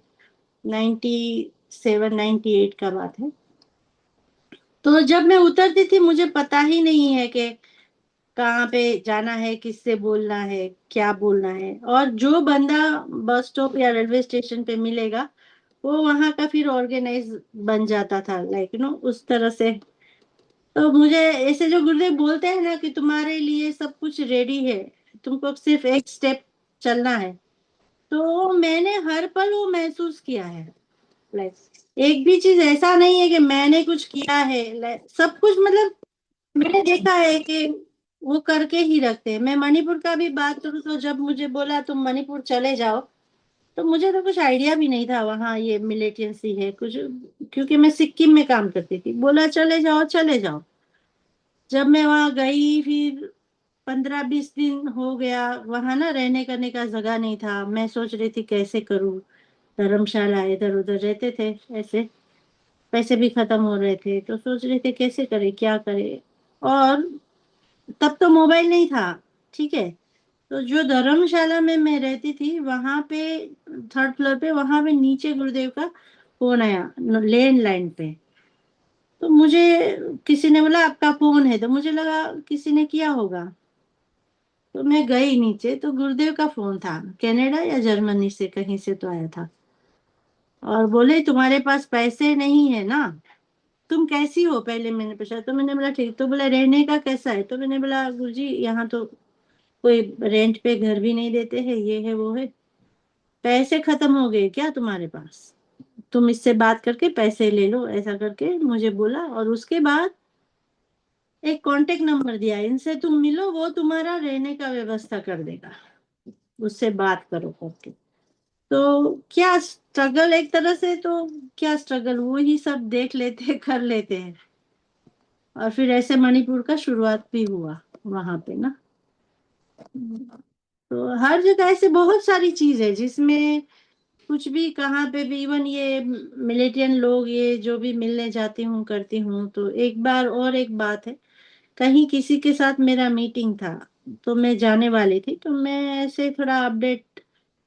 97 98 का बात है, तो जब मैं उतरती थी मुझे पता ही नहीं है कि कहाँ पे जाना है, किससे बोलना है, क्या बोलना है। और जो बंदा बस स्टॉप या रेलवे स्टेशन पे मिलेगा वो वहां का फिर ऑर्गेनाइज बन जाता था, लाइक उस तरह से। तो मुझे ऐसे जो गुरुदेव बोलते हैं ना कि तुम्हारे लिए सब कुछ रेडी है, तुमको सिर्फ एक स्टेप चलना है, तो मैंने हर पल वो महसूस किया है, लाइक एक भी चीज ऐसा नहीं है कि मैंने कुछ किया है, सब कुछ मतलब मैंने देखा है कि वो करके ही रखते हैं। मैं मणिपुर का भी बात करूँ तो जब मुझे बोला तुम मणिपुर चले जाओ, तो मुझे तो कुछ आइडिया भी नहीं था वहाँ ये मिलिटेंसी है कुछ, क्योंकि मैं सिक्किम में काम करती थी। बोला चले जाओ चले जाओ। जब मैं वहाँ गई फिर 15-20 दिन हो गया, वहां ना रहने करने का जगह नहीं था। मैं सोच रही थी कैसे करूँ, धर्मशाला इधर उधर रहते थे ऐसे, पैसे भी खत्म हो रहे थे, तो सोच रहे थे कैसे करे क्या करे। और तब तो मोबाइल नहीं था, ठीक है। तो जो धर्मशाला में मैं रहती थी वहां पे, 3rd फ्लोर पे, वहां पे नीचे गुरुदेव का फोन आया लैंडलाइन पे। तो मुझे किसी ने बोला आपका फोन है, तो मुझे लगा किसी ने किया होगा। तो मैं गई नीचे तो गुरुदेव का फोन था, कनाडा या जर्मनी से कहीं से तो आया था। और बोले तुम्हारे पास पैसे नहीं है ना, तुम कैसी हो पहले मैंने पूछा। तो मैंने बोला ठीक। तो बोला रहने का कैसा है। तो मैंने बोला गुरुजी यहाँ तो कोई रेंट पे घर भी नहीं देते हैं, ये है वो है। पैसे खत्म हो गए क्या तुम्हारे पास, तुम इससे बात करके पैसे ले लो, ऐसा करके मुझे बोला। और उसके बाद एक कांटेक्ट नंबर दिया, इनसे तुम मिलो, वो तुम्हारा रहने का व्यवस्था कर देगा, उससे बात करो करके। तो क्या स्ट्रगल एक तरह से, तो क्या स्ट्रगल, वो ही सब देख लेते हैं कर लेते हैं। और फिर ऐसे मणिपुर का शुरुआत भी हुआ वहां पे ना। तो हर जगह ऐसे बहुत सारी चीज है जिसमें कुछ भी कहाँ पे भी, इवन ये मिलिटियन लोग ये जो भी मिलने जाती हूँ करती हूँ। तो एक बार और एक बात है, कहीं किसी के साथ मेरा मीटिंग था, तो मैं जाने वाली थी, तो मैं ऐसे थोड़ा अपडेट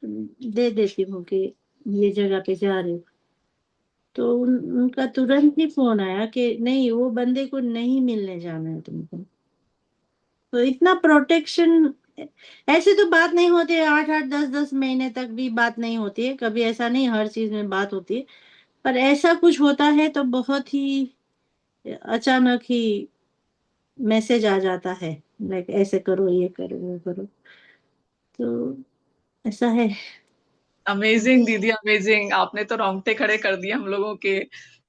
दे देती हूँ कि ये जगह पे जा रही हूँ। तो उनका तुरंत ही फोन आया कि नहीं वो बंदे को नहीं मिलने जाना है तुमको। तो इतना प्रोटेक्शन, ऐसे तो बात नहीं होती है, 8-8 10-10 महीने तक भी बात नहीं होती है कभी, ऐसा नहीं हर चीज में बात होती है। पर ऐसा कुछ होता है तो बहुत ही अचानक ही मैसेज आ जाता है, लाइक ऐसे करो ये करो वो करो। तो ऐसा है। अमेजिंग दीदी, अमेजिंग। आपने तो रोंगटे खड़े कर दिए हम लोगों के,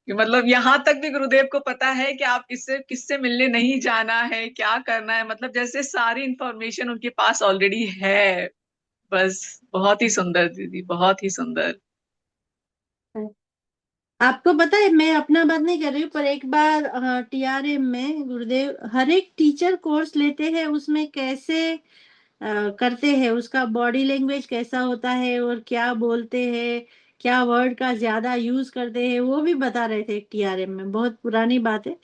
कि मतलब यहाँ तक भी गुरुदेव को पता है कि आप किससे किससे मिलने नहीं जाना है, क्या करना है, मतलब जैसे सारी इंफॉर्मेशन उनके पास ऑलरेडी है। बस बहुत ही सुंदर दीदी, बहुत ही सुंदर। आपको पता है मैं अपना बात नहीं कर रही हूँ, पर एक बार TRM में गुरुदेव हर एक टीचर कोर्स लेते हैं, उसमें कैसे करते हैं, उसका बॉडी लैंग्वेज कैसा होता है और क्या बोलते हैं, क्या वर्ड का ज्यादा यूज करते हैं, वो भी बता रहे थे। TRM में बहुत पुरानी बात है,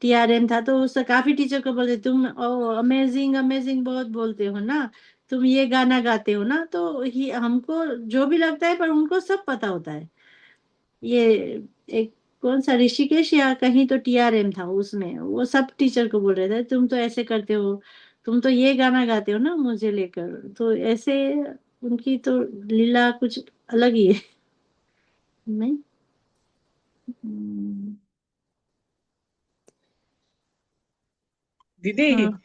TRM था, तो उससे काफी टीचर को बोलते तुम ओ अमेजिंग अमेजिंग बहुत बोलते हो ना, तुम ये गाना गाते हो ना। तो ही हमको जो भी लगता है, पर उनको सब पता होता है। ये एक कौन सा ऋषिकेश या कहीं तो TRM था, उसमें वो सब टीचर को बोल रहे थे तुम तो ऐसे करते हो, तुम तो ये गाना गाते हो ना मुझे लेकर। तो ऐसे उनकी तो लीला कुछ अलग ही है। नहीं। हम्म, दीदी, हाँ।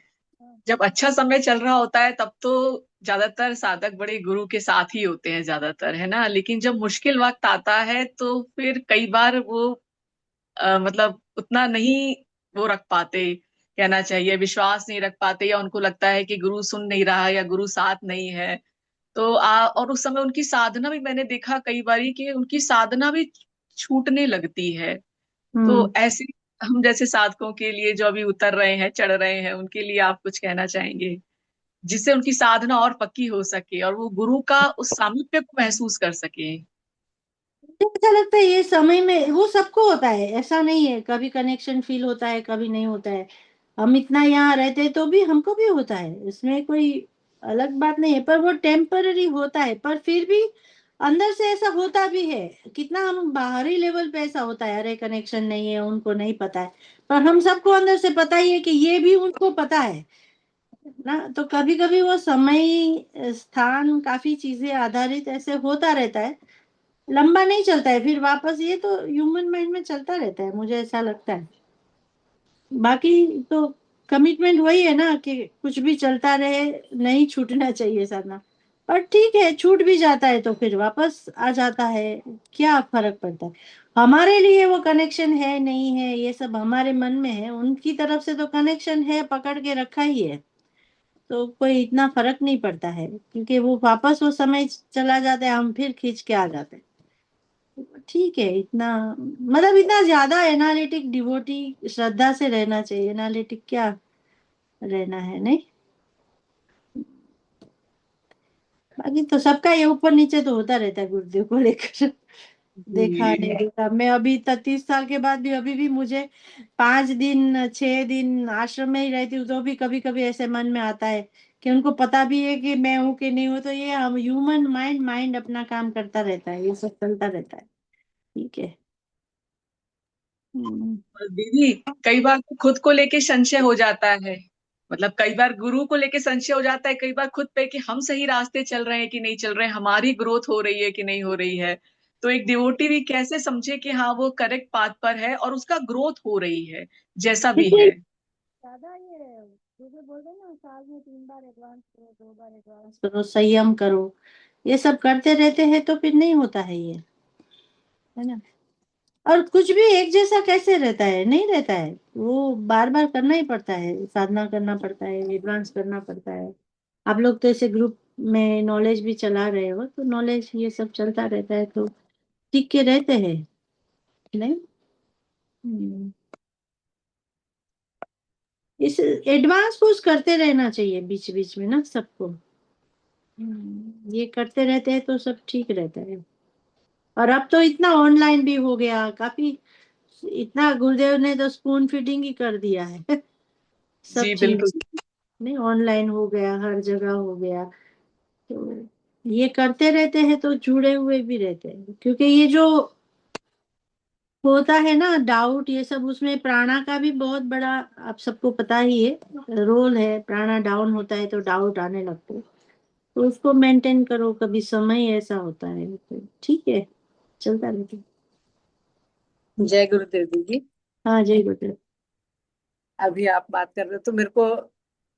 जब अच्छा समय चल रहा होता है तब तो ज्यादातर साधक बड़े गुरु के साथ ही होते हैं ज्यादातर, है ना। लेकिन जब मुश्किल वक्त आता है तो फिर कई बार वो मतलब उतना नहीं वो रख पाते, कहना चाहिए विश्वास नहीं रख पाते, या उनको लगता है कि गुरु सुन नहीं रहा या गुरु साथ नहीं है। तो और उस समय उनकी साधना भी मैंने देखा कई बारी कि उनकी साधना भी छूटने लगती है। तो हम्म। ऐसे हम जैसे साधकों के लिए जो अभी उतर रहे हैं, चढ़ रहे हैं, उनके लिए आप कुछ कहना चाहेंगे, जिससे उनकी साधना और पक्की हो सके और वो गुरु का उस सामीप्य को महसूस कर सके। मुझे ऐसा लगता है ये समय में वो सबको होता है, ऐसा नहीं है, कभी कनेक्शन फील होता है कभी नहीं होता है। हम इतना यहाँ रहते हैं तो भी हमको भी होता है, इसमें कोई अलग बात नहीं है। पर वो टेम्पररी होता है, पर फिर भी अंदर से ऐसा होता भी है। कितना हम बाहरी लेवल पे ऐसा होता है, अरे कनेक्शन नहीं है उनको नहीं पता है, पर हम सबको अंदर से पता ही है कि ये भी उनको पता है ना। तो कभी कभी वो समय स्थान काफी चीजें आधारित ऐसे होता रहता है, लंबा नहीं चलता है फिर वापस। ये तो ह्यूमन माइंड में चलता रहता है, मुझे ऐसा लगता है। बाकी तो कमिटमेंट वही है ना कि कुछ भी चलता रहे, नहीं छूटना चाहिए साधना। पर ठीक है, छूट भी जाता है तो फिर वापस आ जाता है, क्या फर्क पड़ता है। हमारे लिए वो कनेक्शन है नहीं है ये सब हमारे मन में है, उनकी तरफ से तो कनेक्शन है, पकड़ के रखा ही है। तो कोई इतना फर्क नहीं पड़ता है, क्योंकि वो वापस वो समय चला जाता है, हम फिर खींच के आ जाते हैं। ठीक है, इतना मतलब इतना ज्यादा एनालिटिक डिवोटी श्रद्धा से रहना चाहिए, एनालिटिक क्या रहना है, नहीं। बाकी तो सबका ये ऊपर नीचे तो होता रहता है गुरुदेव को लेकर। देखा जी नहीं देखा, मैं अभी 33 साल के बाद भी अभी भी मुझे 5 दिन 6 दिन आश्रम में ही रहती हूँ, तो भी कभी कभी ऐसे मन में आता है कि उनको पता भी है कि मैं हूँ कि नहीं हूँ, तो ये हम ह्यूमन माइंड माइंड अपना काम करता रहता है, ये सब चलता रहता है। ठीक है। हम्म। और दीदी, कई बार तो खुद को लेके संशय हो जाता है। मतलब कई बार गुरु को लेके संशय हो जाता है, कई बार खुद पे कि हम सही रास्ते चल रहे हैं कि नहीं चल रहे हैं, हमारी ग्रोथ हो रही है कि नहीं हो रही है। तो एक डिवोटी भी कैसे समझे कि हाँ वो करेक्ट पाथ पर है और उसका ग्रोथ हो रही है, जैसा भी देखिए, है। ज्यादा ये जैसे बोलते हैं ना, साल में 3 बार एडवांस करो, 2 बार एडवांस करो, संयम करो, ये सब करते रहते हैं तो फिर नहीं होता है ये, है ना। और कुछ भी एक जैसा कैसे रहता है, नहीं रहता है, वो बार बार करना ही पड़ता है, साधना करना पड़ता है, एडवांस करना पड़ता है। आप लोग तो ऐसे ग्रुप में नॉलेज भी चला रहे हो, तो नॉलेज ये सब चलता रहता है तो टिक के रहते हैं, नहीं। हम्म। इस एडवांस पुश करते रहना चाहिए बीच बीच में ना सबको। ये करते रहते हैं तो सब ठीक रहता है। और अब तो इतना ऑनलाइन भी हो गया काफी, इतना गुरुदेव ने तो स्पून फीडिंग ही कर दिया है। सब जी चीज बिल्कुल। नहीं, ऑनलाइन हो गया, हर जगह हो गया। तो ये करते रहते हैं तो जुड़े हुए भी रहते हैं, क्योंकि ये जो होता है ना डाउट ये सब, उसमें प्राणा का भी बहुत बड़ा, आप सबको पता ही है, रोल है। प्राणा डाउन होता है तो डाउट आने लगते हैं, तो उसको मेंटेन करो, कभी समय ऐसा होता है तो ठीक है, चलता रहता है। जय गुरुदेव दीदी। हाँ, जय गुरुदेव। अभी आप बात कर रहे हो तो मेरे को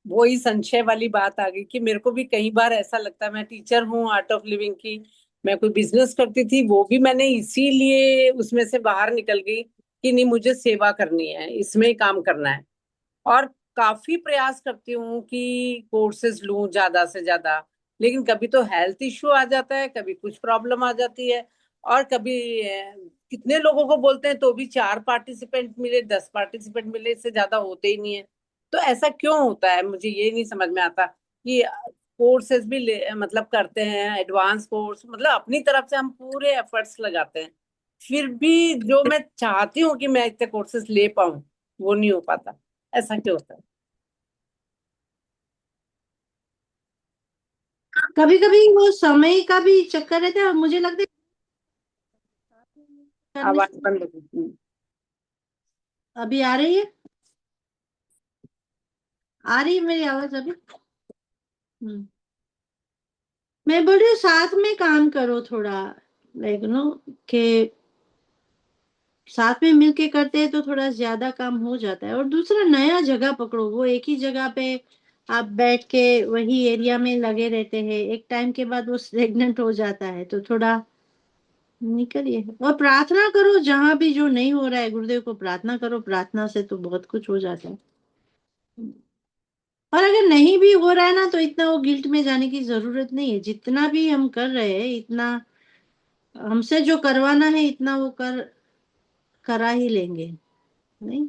वही संशय वाली बात आ गई कि मेरे को भी कई बार ऐसा लगता है, मैं टीचर हूँ आर्ट ऑफ लिविंग की, मैं कोई बिजनेस करती थी वो भी मैंने इसीलिए उसमें से बाहर निकल गई कि नहीं मुझे सेवा करनी है, इसमें ही काम करना है। और काफी प्रयास करती हूँ कि कोर्सेज लूं ज्यादा से ज्यादा, लेकिन कभी तो हेल्थ इश्यू आ जाता है, कभी कुछ प्रॉब्लम आ जाती है, और कभी कितने लोगों को बोलते हैं तो भी 4 पार्टिसिपेंट मिले, 10 पार्टिसिपेंट मिले, इससे ज्यादा होते ही नहीं है। तो ऐसा क्यों होता है, मुझे ये नहीं समझ में आता कि कोर्सेज भी मतलब करते हैं एडवांस कोर्स, मतलब अपनी तरफ से हम पूरे एफर्ट्स लगाते हैं, फिर भी जो मैं चाहती हूँ कि मैं इतने कोर्सेज ले पाऊं वो नहीं हो पाता। ऐसा क्यों होता है? कभी कभी वो समय का भी चक्कर रहता है, और मुझे लगता है करने आवाज से। बंद हो गई। अभी आ रही है? आ रही है मेरी आवाज अभी? हम्म। मैं बोल रही हूँ साथ में काम करो थोड़ा, लाइक नो, के साथ में मिलके करते हैं तो थोड़ा ज्यादा काम हो जाता है। और दूसरा, नया जगह पकड़ो, वो एक ही जगह पे आप बैठ के वही एरिया में लगे रहते हैं, एक टाइम के बाद वो स्टेगनेंट हो जाता है, तो थोड़ा निकलिए और प्रार्थना करो, जहां भी जो नहीं हो रहा है गुरुदेव को प्रार्थना करो, प्रार्थना से तो बहुत कुछ हो जाता है। और अगर नहीं भी हो रहा है ना, तो इतना वो गिल्ट में जाने की जरूरत नहीं है, जितना भी हम कर रहे हैं इतना हमसे जो करवाना है इतना वो करा ही लेंगे, नहीं।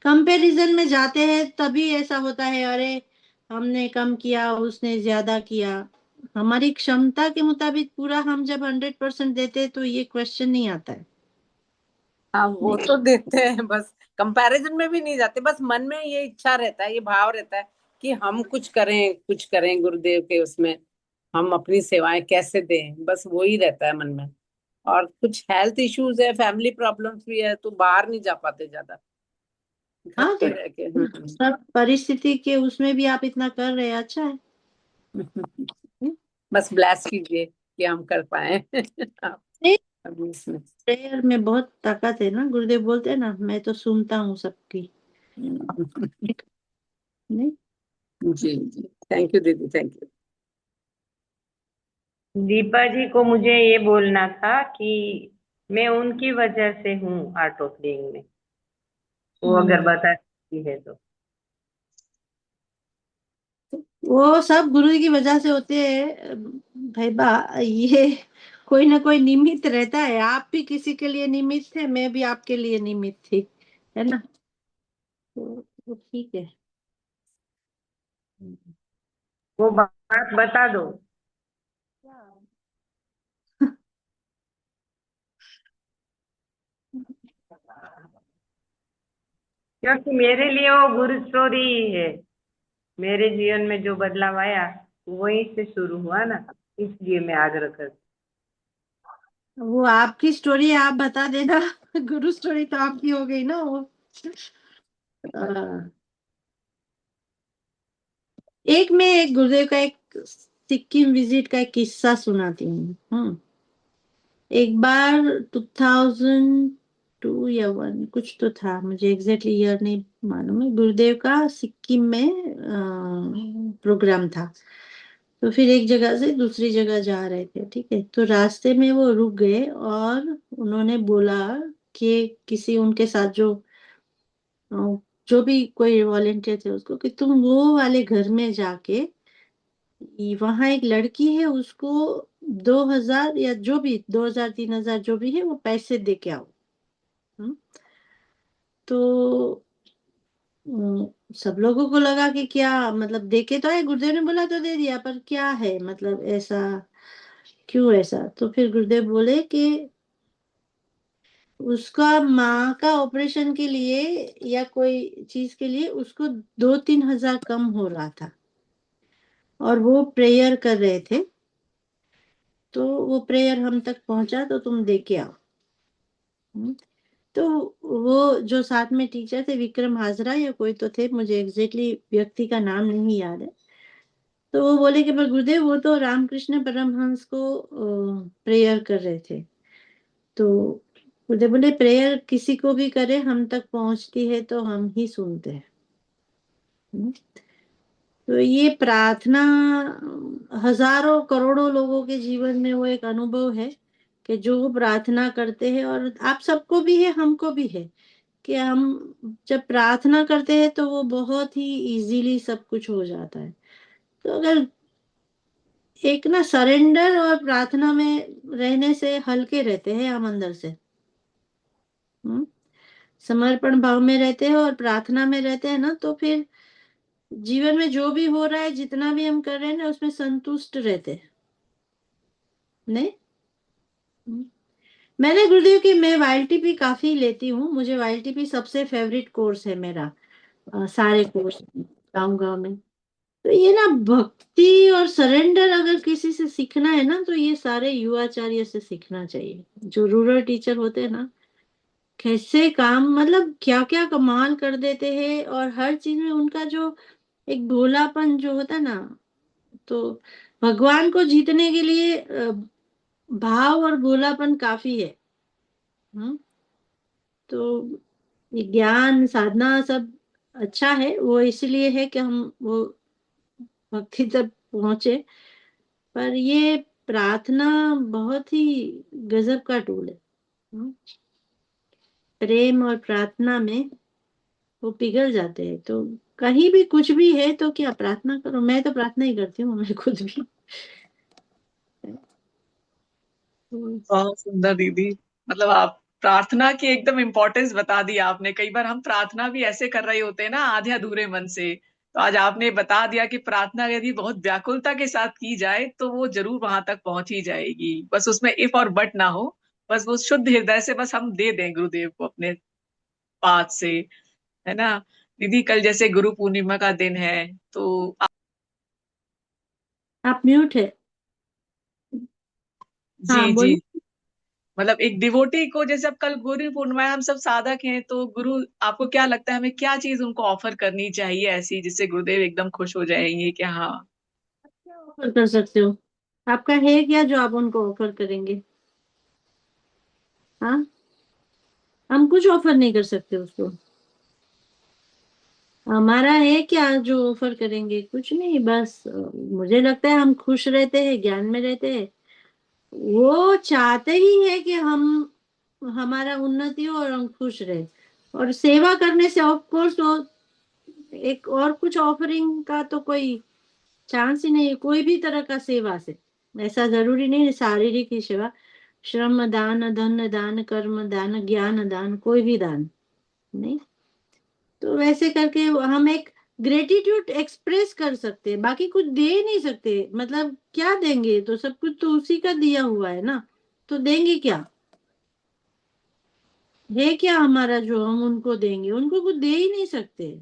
कंपैरिजन में जाते हैं तभी ऐसा होता है, अरे हमने कम किया उसने ज्यादा किया। हमारी क्षमता के मुताबिक पूरा हम जब 100% देते हैं तो ये क्वेश्चन नहीं आता है, हाँ वो नहीं। तो देते हैं, बस कंपैरिजन में भी नहीं जाते, बस मन में ये इच्छा रहता है, ये भाव रहता है कि हम कुछ करें, कुछ करें गुरुदेव के उसमें, हम अपनी सेवाएं कैसे दें, बस वही रहता है मन में। और कुछ हेल्थ इश्यूज है, फैमिली प्रॉब्लम्स भी है, तो बाहर नहीं जा पाते ज्यादा, घर हाँ, पे तो रह के। सब परिस्थिति के उसमें भी आप इतना कर रहे हैं, अच्छा है। बस ब्लेस कीजिए कि हम कर पाए। आप नहीं, अभी इसमें। प्रेयर में बहुत ताकत है ना, गुरुदेव बोलते हैं ना, मैं तो सुनता हूँ सबकी, नहीं। जी जी, थैंक यू दीदी, थैंक यू। दीपा जी को मुझे ये बोलना था कि मैं उनकी वजह से हूँ आर्ट ऑफ लिविंग में, वो अगर हम्म। बता सकती है तो। वो सब गुरु की वजह से होते हैं भाई बा। ये कोई ना कोई निमित्त रहता है। आप भी किसी के लिए निमित्त थे, मैं भी आपके लिए निमित्त थी, है ना। तो ठीक है। वो बात बता दो। क्योंकि मेरे लिए वो गुरु स्टोरी ही है। मेरे जीवन में जो बदलाव आया वहीं से शुरू हुआ ना, इसलिए मैं आग्रह करती वो आपकी स्टोरी आप बता देना। गुरु स्टोरी तो आपकी हो गई ना वो। हाँ। एक गुरुदेव का एक सिक्किम विजिट का एक किस्सा सुनाती हूँ। एक बार 2002 या 1 कुछ तो था, मुझे एग्जैक्टली ईयर नहीं मालूम है। गुरुदेव का सिक्किम में प्रोग्राम था। तो फिर एक जगह से दूसरी जगह जा रहे थे, ठीक है। तो रास्ते में वो रुक गए और उन्होंने बोला कि किसी उनके साथ अ, जो भी कोई वॉलेंटियर थे उसको, कि तुम वो वाले घर में जाके वहां एक लड़की है उसको 2000 या जो भी 2000 3000 जो भी है वो पैसे दे के आओ। हम्म, तो सब लोगों को लगा कि क्या मतलब दे के तो आए, गुरुदेव ने बोला तो दे दिया, पर क्या है मतलब ऐसा, क्यों ऐसा। तो फिर गुरुदेव बोले कि उसका माँ का ऑपरेशन के लिए या कोई चीज के लिए उसको 2-3 हजार कम हो रहा था और वो प्रेयर कर रहे थे। तो वो प्रेयर हम तक पहुंचा तो तुम दे के आओ। हम्म, तो वो जो साथ में टीचर थे, विक्रम हाजरा या कोई तो थे, मुझे एग्जैक्टली व्यक्ति का नाम नहीं याद है। तो वो बोले कि पर गुरुदेव वो तो रामकृष्ण परमहंस को प्रेयर कर रहे थे। तो गुरुदेव बोले प्रेयर किसी को भी करे हम तक पहुंचती है तो हम ही सुनते हैं। हम्म, तो ये प्रार्थना हजारों करोड़ों लोगों के जीवन में वो एक अनुभव है कि जो प्रार्थना करते हैं, और आप सबको भी है हमको भी है, कि हम जब प्रार्थना करते हैं तो वो बहुत ही इजीली सब कुछ हो जाता है। तो अगर एक ना सरेंडर और प्रार्थना में रहने से हल्के रहते हैं हम अंदर से। हम्म, समर्पण भाव में रहते हैं और प्रार्थना में रहते हैं ना, तो फिर जीवन में जो भी हो रहा है जितना भी हम कर रहे हैं ना उसमें संतुष्ट रहते हैं। नहीं। हम्म। मैंने गुरुदेव की मैं वाईएलटीपी काफी लेती हूँ, मुझे वाईएलटीपी सबसे फेवरेट कोर्स है मेरा, सारे कोर्स गाँव गाँव में। तो ये ना भक्ति और सरेंडर अगर किसी से सीखना है ना तो ये सारे युवाचार्य से सीखना चाहिए, जो रूरल टीचर होते हैं ना। कैसे काम मतलब क्या क्या कमाल कर देते हैं, और हर चीज में उनका जो एक भोलापन जो होता है ना। तो भगवान को जीतने के लिए भाव और भोलापन काफी है। हम्म, तो ये ज्ञान साधना सब अच्छा है, वो इसलिए है कि हम वो भक्ति तक पहुंचे। पर ये प्रार्थना बहुत ही गजब का टूल है। हम्म, प्रेम और प्रार्थना में वो पिघल जाते हैं। तो कहीं भी कुछ भी है तो क्या प्रार्थना करो, मैं तो प्रार्थना ही करती हूँ मैं खुद भी। हम्म। बहुत सुंदर दीदी। मतलब आप प्रार्थना की एकदम इम्पोर्टेंस बता दी आपने। कई बार हम प्रार्थना भी ऐसे कर रहे होते हैं ना आधे अधूरे मन से। तो आज आपने बता दिया कि प्रार्थना यदि बहुत व्याकुलता के साथ की जाए तो वो जरूर वहां तक पहुंच ही जाएगी, बस उसमें इफ और बट ना हो। बस वो शुद्ध हृदय से बस हम दे दें गुरुदेव को अपने पास से, है ना। दीदी कल जैसे गुरु पूर्णिमा का दिन है, तो आप म्यूट है। जी हाँ जी। बोलिए। मतलब एक डिवोटी को, जैसे अब कल गुरु पूर्णिमा है, हम सब साधक हैं, तो गुरु आपको क्या लगता है हमें क्या चीज उनको ऑफर करनी चाहिए ऐसी जिससे गुरुदेव एकदम खुश हो जाएंगे कि हाँ। क्या ऑफर कर सकते हो, आपका है क्या जो आप उनको ऑफर करेंगे। हाँ, हम कुछ ऑफर नहीं कर सकते उसको। हमारा है क्या जो ऑफर करेंगे, कुछ नहीं। बस मुझे लगता है हम खुश रहते हैं, ज्ञान में रहते हैं, वो चाहते ही है कि हम हमारा उन्नति हो और हम खुश रहे। और सेवा करने से ऑफ कोर्स वो एक और कुछ ऑफरिंग का तो कोई चांस ही नहीं है, कोई भी तरह का सेवा से। ऐसा जरूरी नहीं है शारीरिक ही सेवा, श्रम दान, धन दान, कर्म दान, ज्ञान दान, कोई भी दान नहीं। तो वैसे करके हम एक ग्रेटिट्यूड एक्सप्रेस कर सकते हैं, बाकी कुछ दे ही नहीं सकते। मतलब क्या देंगे, तो सब कुछ तो उसी का दिया हुआ है ना, तो देंगे क्या? है क्या हमारा जो हम उनको देंगे? उनको कुछ दे ही नहीं सकते।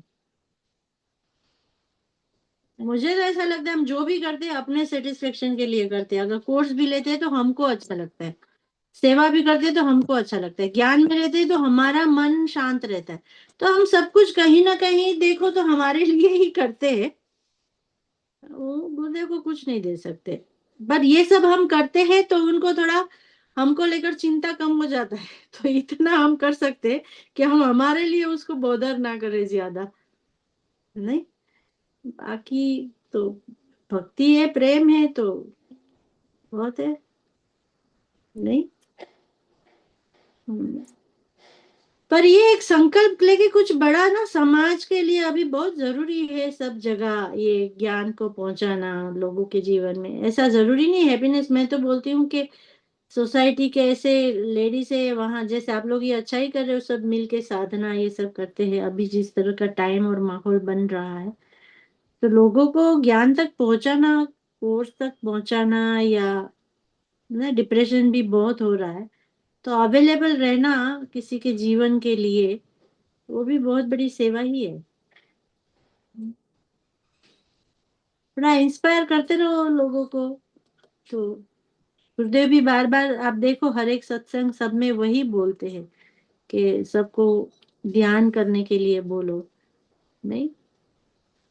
मुझे तो ऐसा लगता है हम जो भी करते हैं अपने सेटिस्फेक्शन के लिए करते हैं। अगर कोर्स भी लेते हैं तो हमको अच्छा लगता है, सेवा भी करते हैं तो हमको अच्छा लगता है, ज्ञान में रहते हैं तो हमारा मन शांत रहता है। तो हम सब कुछ कहीं ना कहीं देखो तो हमारे लिए ही करते हैं। वो गुरुदेव को कुछ नहीं दे सकते। पर ये सब हम करते हैं तो उनको थोड़ा हमको लेकर चिंता कम हो जाता है। तो इतना हम कर सकते हैं कि हम हमारे लिए उसको बॉदर ना करें ज्यादा, नहीं। बाकी तो भक्ति है, प्रेम है तो बहुत है, नहीं। हम्म। पर ये एक संकल्प लेके कुछ बड़ा ना समाज के लिए अभी बहुत जरूरी है, सब जगह ये ज्ञान को पहुंचाना लोगों के जीवन में। ऐसा जरूरी नहीं हैप्पीनेस, मैं तो बोलती हूँ कि सोसाइटी के ऐसे लेडीज है वहां, जैसे आप लोग ये अच्छा ही कर रहे हो, सब मिलके साधना ये सब करते हैं। अभी जिस तरह का टाइम और माहौल बन रहा है, तो लोगों को ज्ञान तक पहुंचाना, कोर्स तक पहुंचाना, या ना डिप्रेशन भी बहुत हो रहा है, तो अवेलेबल रहना किसी के जीवन के लिए, वो भी बहुत बड़ी सेवा ही है। थोड़ा इंस्पायर करते रहो लोगों को। तो गुरुदेव भी बार बार आप देखो हर एक सत्संग सब में वही बोलते हैं कि सबको ध्यान करने के लिए बोलो, नहीं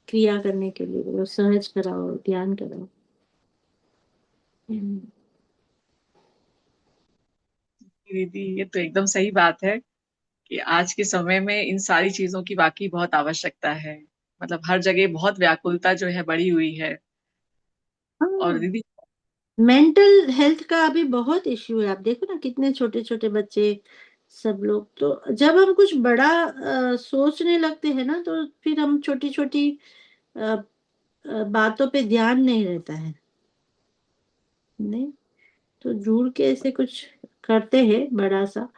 क्रिया करने के लिए बोलो, सहज कराओ, ध्यान कराओ। हम्म। दीदी ये तो एकदम सही बात है कि आज के समय में इन सारी चीजों की वाकई बहुत आवश्यकता है। मतलब हर जगह बहुत व्याकुलता जो है बढ़ी हुई है। और हाँ, दीदी मेंटल हेल्थ का अभी बहुत इश्यू है। आप देखो ना कितने छोटे छोटे बच्चे, सब लोग। तो जब हम कुछ बड़ा सोचने लगते हैं ना, तो फिर हम छोटी छोटी बातों पे ध्यान नहीं रहता है, नहीं। तो जुड़ के ऐसे कुछ करते हैं बड़ा सा,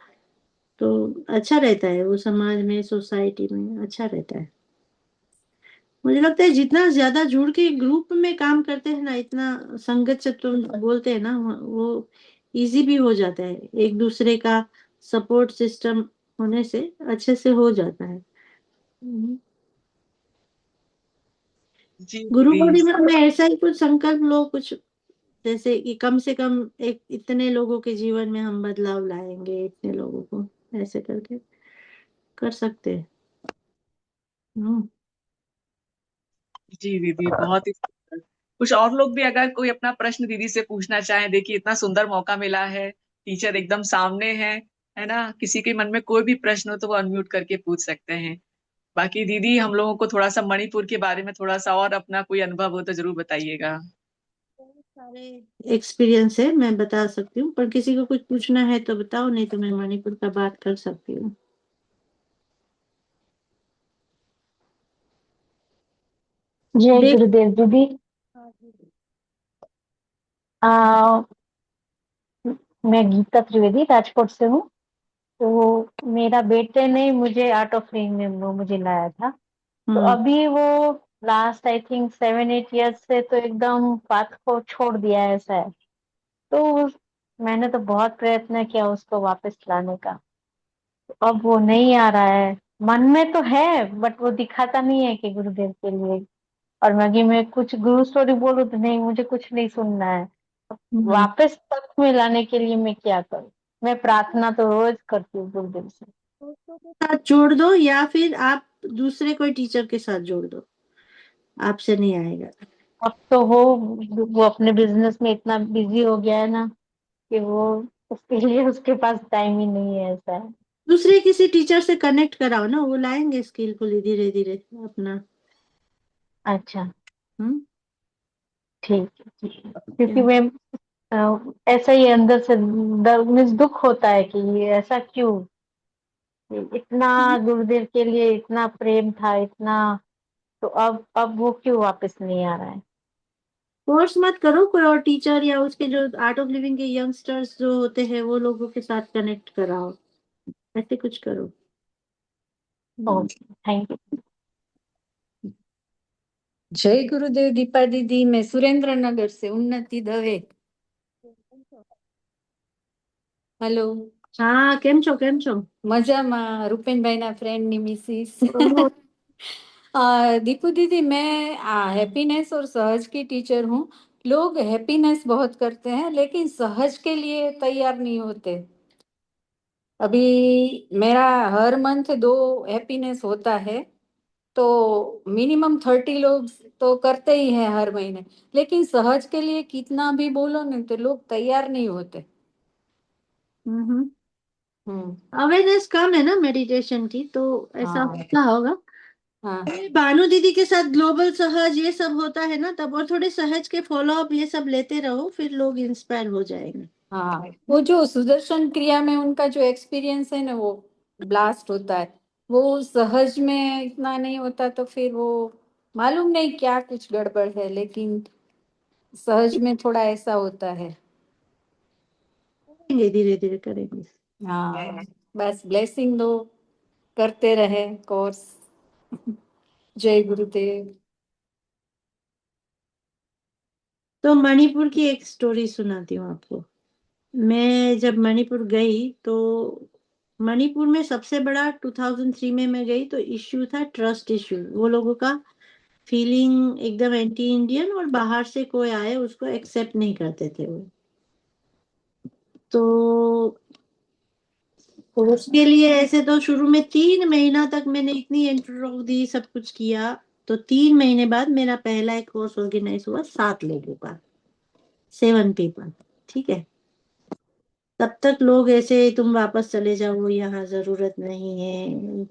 तो अच्छा रहता है, वो समाज में सोसाइटी में अच्छा रहता है। मुझे लगता है जितना ज्यादा जुड़ के ग्रुप में काम करते हैं ना, इतना संगत से तुम बोलते हैं ना, वो इजी भी हो जाता है। एक दूसरे का सपोर्ट सिस्टम होने से अच्छे से हो जाता है। हम्म। जी गुरु दीदी पूर्णिमा में ऐसा ही कुछ संकल्प लो, कुछ जैसे कि कम से कम एक इतने लोगों के जीवन में हम बदलाव लाएंगे, इतने लोगों को, ऐसे करके कर सकते हैं। हम्म। जी दीदी बहुत ही सुंदर। कुछ और लोग भी अगर कोई अपना प्रश्न दीदी से पूछना चाहे, देखिए इतना सुंदर मौका मिला है, टीचर एकदम सामने है ना। किसी के मन में कोई भी प्रश्न हो तो वो अनम्यूट करके पूछ सकते हैं। बाकी दीदी हम लोगों को थोड़ा सा मणिपुर के बारे में थोड़ा सा और अपना कोई अनुभव हो तो जरूर बताइएगा। बहुत सारे एक्सपीरियंस है, मैं बता सकती हूँ, पर किसी को कुछ पूछना है तो बताओ, नहीं तो मैं मणिपुर का बात कर सकती हूँ। जय देख। गुरुदेव दीदी। आ, मैं गीता त्रिवेदी राजकोट से हूँ। तो मेरा बेटे ने मुझे आर्ट ऑफ लिविंग में वो मुझे लाया था। तो हम्म। अभी वो लास्ट आई थिंक 7-8 ईयर्स से तो एकदम पाथ को छोड़ दिया है ऐसा है। तो मैंने तो बहुत प्रयत्न किया उसको वापस लाने का। तो अब वो नहीं आ रहा है। मन में तो है बट वो दिखाता नहीं है कि गुरुदेव के लिए। और मैं कुछ गुरु स्टोरी बोलूं तो नहीं, मुझे कुछ नहीं सुनना है। हम्म। वापस तक में लाने के लिए मैं क्या करूं? मैं प्रार्थना तो रोज करती हूँ गुरुदेव से। दोस्तों के साथ जोड़ दो, या फिर आप दूसरे कोई टीचर के साथ जोड़ दो, आपसे नहीं आएगा। अब तो वो अपने बिजनेस में इतना बिजी हो गया है ना कि वो उसके लिए उसके पास टाइम ही नहीं है, ऐसा है। दूसरे किसी टीचर से कनेक्ट कराओ ना, वो लाएंगे स्किलफुली धीरे धीरे अपना। अच्छा, हम्म। ठीक है, ठीक है। क्योंकि मैं ऐसा ही अंदर से मीन्स दुख होता है कि ये ऐसा क्यों, इतना गुरुदेव के लिए इतना प्रेम था, इतना, तो अब वो क्यों वापस नहीं आ रहा है। फोर्स मत करो, कोई और टीचर या उसके जो आर्ट ऑफ लिविंग के यंगस्टर्स जो होते हैं वो लोगों के साथ कनेक्ट कराओ, ऐसे कुछ करो। Okay, thank you. जय गुरुदेव दीपा दीदी, मैं सुरेंद्र नगर से उन्नति दवे। हेलो। हाँ, केम छो केम छो? मजाમાં રૂપેનભાઈ ના फ्रेंड ની मिसिस। ओहो, दीपू दीदी, मैं हैप्पीनेस और सहज की टीचर हूँ। लोग हैप्पीनेस बहुत करते हैं लेकिन सहज के लिए तैयार नहीं होते। अभी मेरा हर मंथ 2 हैप्पीनेस होता है, तो मिनिमम 30 लोग तो करते ही हैं हर महीने, लेकिन सहज के लिए कितना भी बोलो ना तो लोग तैयार नहीं होते। अवेयरनेस कम है ना मेडिटेशन की, तो ऐसा हाँ होता होगा। हाँ भानु दीदी के साथ ग्लोबल सहज ये सब होता है ना, तब और थोड़े सहज के फॉलो अप ये सब लेते रहो, फिर लोग इंस्पायर हो जाएंगे। हाँ, वो जो सुदर्शन क्रिया में उनका जो एक्सपीरियंस है ना, वो ब्लास्ट होता है। वो सहज में इतना नहीं होता, तो फिर वो मालूम नहीं क्या कुछ गड़बड़ है, लेकिन सहज में थोड़ा ऐसा होता है। करेंगे, धीरे धीरे करेंगे। हाँ, बस ब्लेसिंग दो, करते रहे कोर्स। जय गुरुदेव। तो मणिपुर की एक स्टोरी सुनाती हूँ आपको। मैं जब मणिपुर गई तो मणिपुर में सबसे बड़ा 2003 में मैं गई तो इश्यू था ट्रस्ट इश्यू। वो लोगों का फीलिंग एकदम एंटी इंडियन, और बाहर से कोई आए उसको एक्सेप्ट नहीं करते थे वो। तो उसके लिए ऐसे तो शुरू में 3 महीना तक मैंने इतनी इंट्रो दी, सब कुछ किया। तो 3 महीने बाद मेरा पहला एक कोर्स ऑर्गेनाइज हुआ 7 लोगों का, 7 पीपल। ठीक है, तब तक लोग ऐसे तुम वापस चले जाओ, यहाँ जरूरत नहीं है।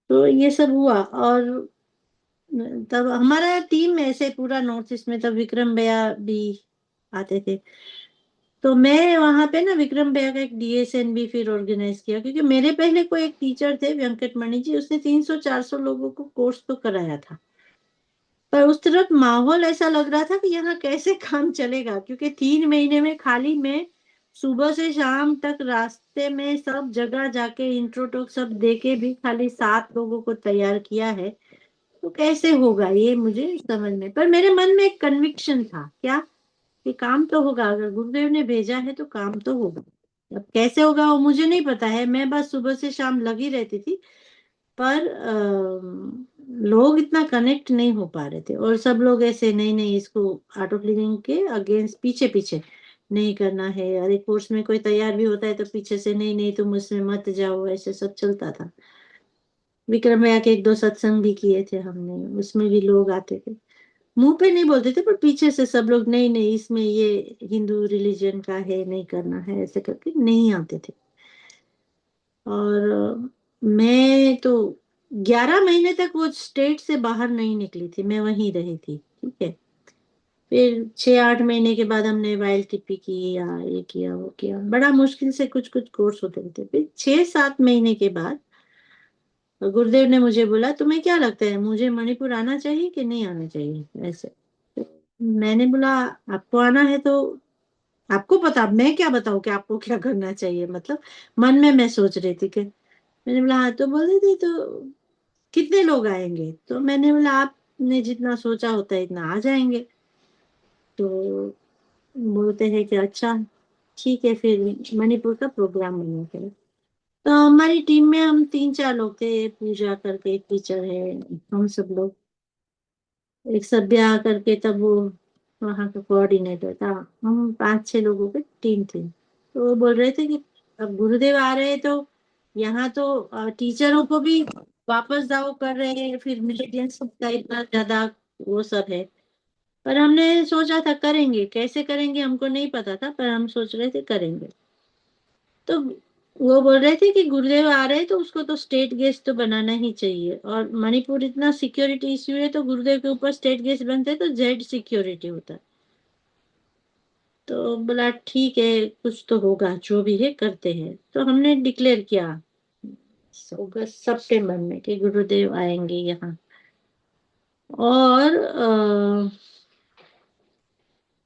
तो ये सब हुआ। और तब हमारा टीम ऐसे पूरा नॉर्थ ईस्ट में, तब विक्रम भैया भी आते थे। तो मैं वहां पे ना विक्रम भैया का एक डीएसएन भी फिर ऑर्गेनाइज किया, क्योंकि मेरे पहले कोई एक टीचर थे वेंकट मणि जी, उसने 300-400 लोगों को कोर्स तो कराया था। पर उस तरफ माहौल ऐसा लग रहा था कि यहाँ कैसे काम चलेगा, क्योंकि 3 महीने में खाली मैं सुबह से शाम तक रास्ते में सब जगह जाके इंट्रो टॉक सब देके भी खाली 7 लोगों को तैयार किया है। तो कैसे होगा ये मुझे समझ में, पर मेरे मन में एक कन्विक्शन था क्या, कि काम तो होगा, अगर गुरुदेव ने भेजा है तो काम तो होगा। अब कैसे होगा वो मुझे नहीं पता है, मैं बस सुबह से शाम लगी रहती थी। पर लोग इतना कनेक्ट नहीं हो पा रहे थे, और सब लोग ऐसे नहीं नहीं इसको आर्ट ऑफ लिविंग के अगेंस्ट पीछे पीछे नहीं करना है। अरे कोर्स में कोई तैयार भी होता है तो पीछे से नहीं नहीं तुम उसमें मत जाओ, ऐसे सब चलता था। विक्रम भैया के 1-2 सत्संग भी किए थे हमने, उसमें भी लोग आते थे, मुंह पे नहीं बोलते थे पर पीछे से सब लोग नहीं नहीं इसमें ये हिंदू रिलीजन का है, नहीं करना है, ऐसे करके नहीं आते थे। और मैं तो 11 महीने तक वो स्टेट से बाहर नहीं निकली थी, मैं वहीं रही थी। ठीक है, फिर 6-8 महीने के बाद हमने वाइल्ड टिप्पी की, या ये किया वो किया, बड़ा मुश्किल से कुछ कुछ कोर्स होते थे। फिर 6-7 महीने के बाद गुरुदेव ने मुझे बोला तुम्हें क्या लगता है मुझे मणिपुर आना चाहिए कि नहीं आना चाहिए, ऐसे। तो मैंने बोला आपको आना है तो आपको पता, अब मैं क्या बताऊं कि आपको क्या करना चाहिए, मतलब मन में मैं सोच रही थी कि, मैंने बोला हाँ, तो बोल रही थी तो कितने लोग आएंगे, तो मैंने बोला आपने जितना सोचा होता है इतना आ जाएंगे। तो बोलते हैं कि अच्छा ठीक है, फिर मणिपुर का प्रोग्राम बना करें। तो हमारी टीम में हम 3-4 लोग थे, पूजा करके एक टीचर है, हम सब लोग, एक सभ्या करके तब वो वहाँ का कोऑर्डिनेटर था, हम 5-6 लोगों की टीम थी। तो वो बोल रहे थे कि अब गुरुदेव आ रहे हैं तो यहाँ तो टीचरों को भी वापस जाओ कर रहे हैं, फिर मिलेनियंस का इतना ज्यादा वो सब है। पर हमने सोचा था करेंगे, कैसे करेंगे हमको नहीं पता था, पर हम सोच रहे थे करेंगे। तो वो बोल रहे थे कि गुरुदेव आ रहे हैं तो उसको तो स्टेट गेस्ट तो बनाना ही चाहिए, और मणिपुर इतना सिक्योरिटी इश्यू है तो गुरुदेव के ऊपर स्टेट गेस्ट बनते तो जेड सिक्योरिटी होता। तो बोला ठीक है, कुछ तो होगा, जो भी है करते हैं। तो हमने डिक्लेयर किया अगस्त सितंबर में कि गुरुदेव आएंगे यहाँ। और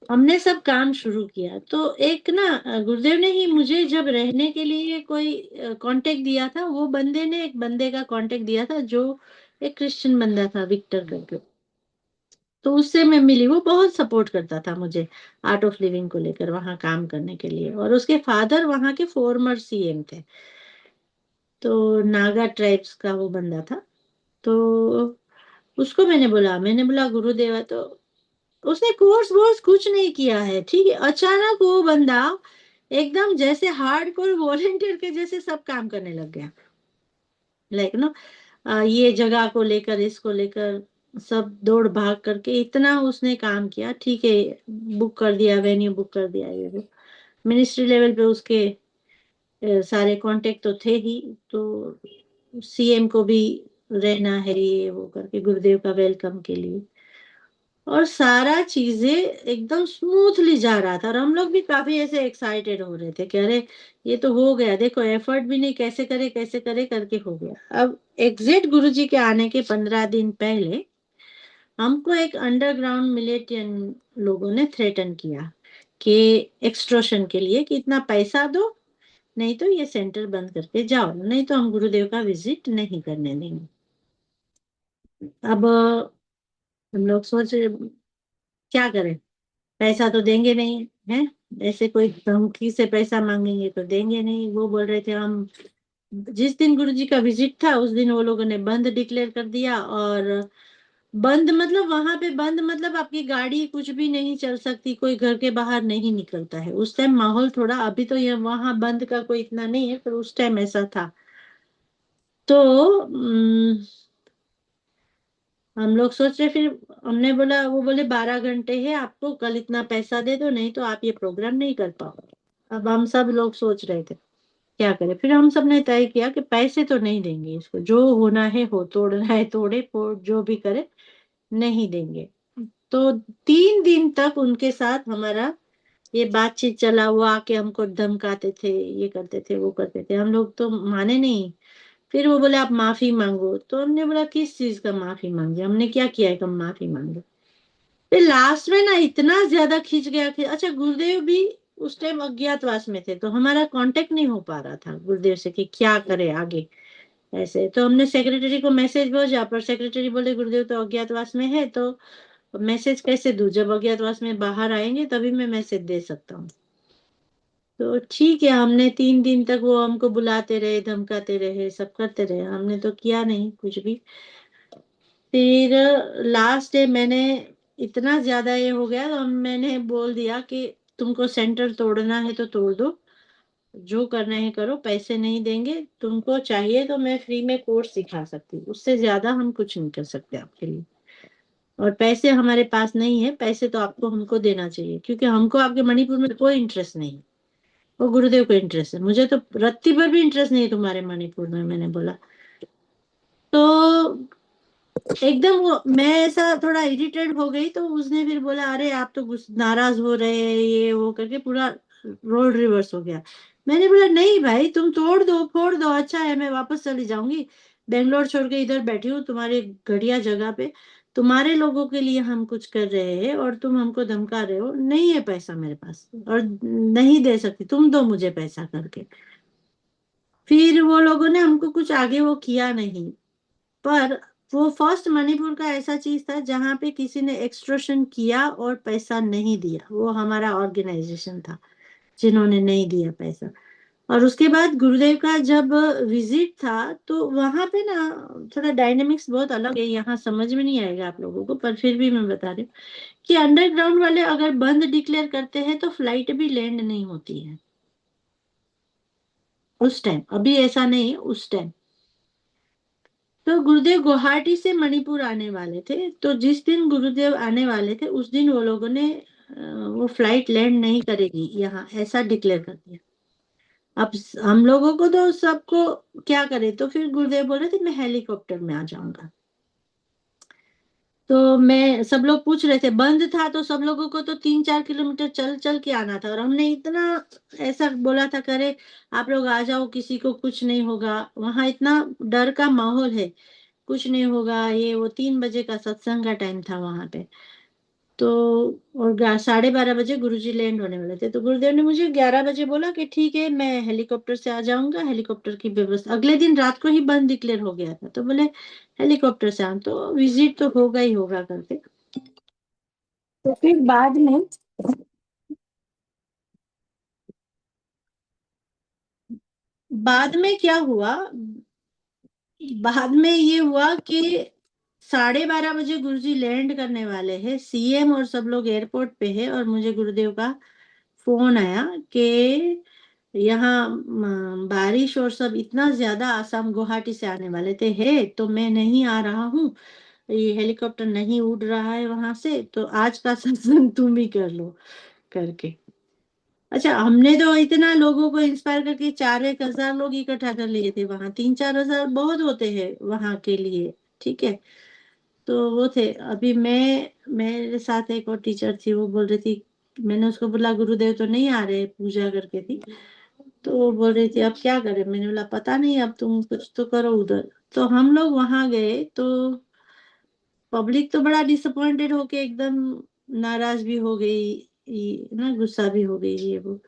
हमने सब काम शुरू किया। तो एक ना गुरुदेव ने ही मुझे जब रहने के लिए कोई कांटेक्ट दिया था, वो बंदे ने एक बंदे का कांटेक्ट दिया था जो एक क्रिश्चियन बंदा था, विक्टर करके। तो उससे मैं मिली। वो बहुत सपोर्ट करता था मुझे आर्ट ऑफ लिविंग को लेकर, वहां काम करने के लिए। और उसके फादर वहां के फॉर्मर सीएम थे। तो नागा ट्राइब्स का वो बंदा था। तो उसको मैंने बोला गुरुदेवा। तो उसने कोर्स वोर्स कुछ नहीं किया है, ठीक है। अचानक वो बंदा एकदम जैसे हार्डकोर वॉलेंटियर के जैसे सब काम करने लग गया। लाइक नो ये जगह को लेकर, इसको लेकर सब दौड़ भाग करके इतना उसने काम किया। ठीक है, बुक कर दिया, वेन्यू बुक कर दिया, ये वो। मिनिस्ट्री लेवल पे उसके सारे कांटेक्ट तो थे ही। तो सीएम को भी रहना है, ये वो करके गुरुदेव का वेलकम के लिए। और सारा चीजें एकदम स्मूथली जा रहा था। और हम लोग भी काफी ऐसे एक्साइटेड हो रहे थे कि अरे ये तो हो गया, देखो एफर्ट भी नहीं, कैसे करे करके हो गया। अब एग्जैक्ट गुरुजी के आने के 15 दिन पहले हमको एक अंडरग्राउंड मिलिटियन लोगों ने थ्रेटन किया कि एक्सट्रोशन के लिए कि इतना पैसा दो, नहीं तो ये सेंटर बंद करके जाओ, नहीं तो हम गुरुदेव का विजिट नहीं करने देंगे। अब हम लोग सोच रहे क्या करें, पैसा तो देंगे नहीं है। ऐसे कोई धमकी से पैसा मांगेंगे तो देंगे नहीं। वो बोल रहे थे हम, जिस दिन गुरुजी का विजिट था उस दिन वो लोगों ने बंद डिक्लेयर कर दिया। और बंद मतलब वहां पे बंद मतलब आपकी गाड़ी कुछ भी नहीं चल सकती, कोई घर के बाहर नहीं निकलता है। उस टाइम माहौल थोड़ा, अभी तो ये वहां बंद का कोई इतना नहीं है, पर उस टाइम ऐसा था। तो हम लोग सोच रहे, फिर हमने बोला, वो बोले 12 घंटे है आपको, कल इतना पैसा दे दो, नहीं तो आप ये प्रोग्राम नहीं कर पाओ। अब हम सब लोग सोच रहे थे क्या करें। फिर हम सब ने तय किया कि पैसे तो नहीं देंगे इसको, जो होना है हो, तोड़ना है तोड़े, जो भी करे, नहीं देंगे। तो 3 दिन तक उनके साथ हमारा ये बातचीत चला। वो आके हमको धमकाते थे, ये करते थे, वो करते थे। हम लोग तो माने नहीं। फिर वो बोले आप माफी मांगो। तो हमने बोला किस चीज का माफी मांगे, हमने क्या किया है कि हम माफी मांगे। फिर लास्ट में ना इतना ज्यादा खींच गया कि अच्छा, गुरुदेव भी उस टाइम अज्ञातवास में थे, तो हमारा कांटेक्ट नहीं हो पा रहा था गुरुदेव से कि क्या करे आगे। ऐसे तो हमने सेक्रेटरी को मैसेज भेजा, पर सेक्रेटरी बोले गुरुदेव तो अज्ञातवास में है, तो मैसेज कैसे दूं, जब अज्ञातवास में बाहर आएंगे तभी मैं मैसेज दे सकता हूँ। तो ठीक है, हमने 3 दिन तक वो हमको बुलाते रहे, धमकाते रहे, सब करते रहे, हमने तो किया नहीं कुछ भी। फिर लास्ट डे मैंने इतना ज्यादा ये हो गया, तो मैंने बोल दिया कि तुमको सेंटर तोड़ना है तो तोड़ दो, जो करना है करो, पैसे नहीं देंगे। तुमको चाहिए तो मैं फ्री में कोर्स सिखा सकती हूँ, उससे ज्यादा हम कुछ नहीं कर सकते आपके लिए। और पैसे हमारे पास नहीं है, पैसे तो आपको हमको देना चाहिए, क्योंकि हमको आपके मणिपुर में कोई इंटरेस्ट नहीं है, वो गुरुदेव को इंटरेस्ट है। मुझे तो रत्ती भर भी इंटरेस्ट नहीं है तुम्हारे मणिपुर में, मैंने बोला। तो एकदम वो, मैं ऐसा थोड़ा इरिटेट हो गई। तो उसने फिर बोला अरे आप तो नाराज हो रहे हैं, ये वो करके पूरा रोल रिवर्स हो गया। मैंने बोला नहीं भाई, तुम तोड़ दो फोड़ दो, अच्छा है, मैं वापस चली जाऊंगी। बेंगलोर छोड़ के इधर बैठी हूँ तुम्हारे घटिया जगह पे, तुम्हारे लोगों के लिए हम कुछ कर रहे हैं और तुम हमको धमका रहे हो। नहीं है पैसा मेरे पास और नहीं दे सकती, तुम दो मुझे पैसा करके। फिर वो लोगों ने हमको कुछ आगे वो किया नहीं। पर वो फर्स्ट मणिपुर का ऐसा चीज था जहां पे किसी ने एक्सट्रोशन किया और पैसा नहीं दिया, वो हमारा ऑर्गेनाइजेशन था जिन्होंने नहीं दिया पैसा। और उसके बाद गुरुदेव का जब विजिट था, तो वहां पे ना थोड़ा डायनेमिक्स बहुत अलग है, यहाँ समझ में नहीं आएगा आप लोगों को, पर फिर भी मैं बता रही हूँ कि अंडरग्राउंड वाले अगर बंद डिक्लेयर करते हैं तो फ्लाइट भी लैंड नहीं होती है उस टाइम। अभी ऐसा नहीं है, उस टाइम। तो गुरुदेव गुवाहाटी से मणिपुर आने वाले थे, तो जिस दिन गुरुदेव आने वाले थे उस दिन वो लोगों ने वो फ्लाइट लैंड नहीं करेगी यहाँ, ऐसा डिक्लेयर कर दिया। अब हम लोगों को तो सबको क्या करे, तो फिर गुरुदेव बोले थे मैं हेलीकॉप्टर में आ जाऊंगा। तो मैं, सब लोग पूछ रहे थे, बंद था तो सब लोगों को तो 3-4 किलोमीटर चल चल के आना था, और हमने इतना ऐसा बोला था, करे आप लोग आ जाओ, किसी को कुछ नहीं होगा, वहां इतना डर का माहौल है, कुछ नहीं होगा, ये वो 3 बजे का सत्संग का टाइम था वहां पे। तो और 12:30 बजे गुरुजी लैंड होने वाले थे, तो गुरुदेव ने मुझे 11 बजे बोला कि ठीक है, मैं हेलीकॉप्टर से आ जाऊंगा, हेलीकॉप्टर की व्यवस्था, अगले दिन रात को ही बंद डिक्लेयर हो गया था, तो बोले हेलीकॉप्टर से आऊं तो विजिट तो होगा ही होगा करके। तो फिर बाद में क्या हुआ, बाद में ये हुआ कि 12:30 बजे गुरुजी लैंड करने वाले हैं, सीएम और सब लोग एयरपोर्ट पे है, और मुझे गुरुदेव का फोन आया कि यहाँ बारिश और सब इतना ज्यादा, आसाम गुवाहाटी से आने वाले थे है, तो मैं नहीं आ रहा हूँ, ये हेलीकॉप्टर नहीं उड़ रहा है वहां से, तो आज का सत्संग तुम ही कर लो करके। अच्छा, हमने तो इतना लोगों को इंस्पायर करके 4-1 हजार लोग इकट्ठा कर लिए थे वहां, 3-4 हजार बहुत होते हैं वहां के लिए, ठीक है। तो वो थे, अभी मेरे साथ एक और टीचर थी, वो बोल रही थी, मैंने उसको बोला गुरुदेव तो नहीं आ रहे, पूजा करके थी, तो वो बोल रही थी अब क्या करें, मैंने बोला पता नहीं, अब तुम कुछ तो करो उधर। तो हम लोग वहां गए, तो पब्लिक तो बड़ा डिसअपॉइंटेड होके एकदम नाराज भी हो गई, ना गुस्सा भी हो गई, ये वो।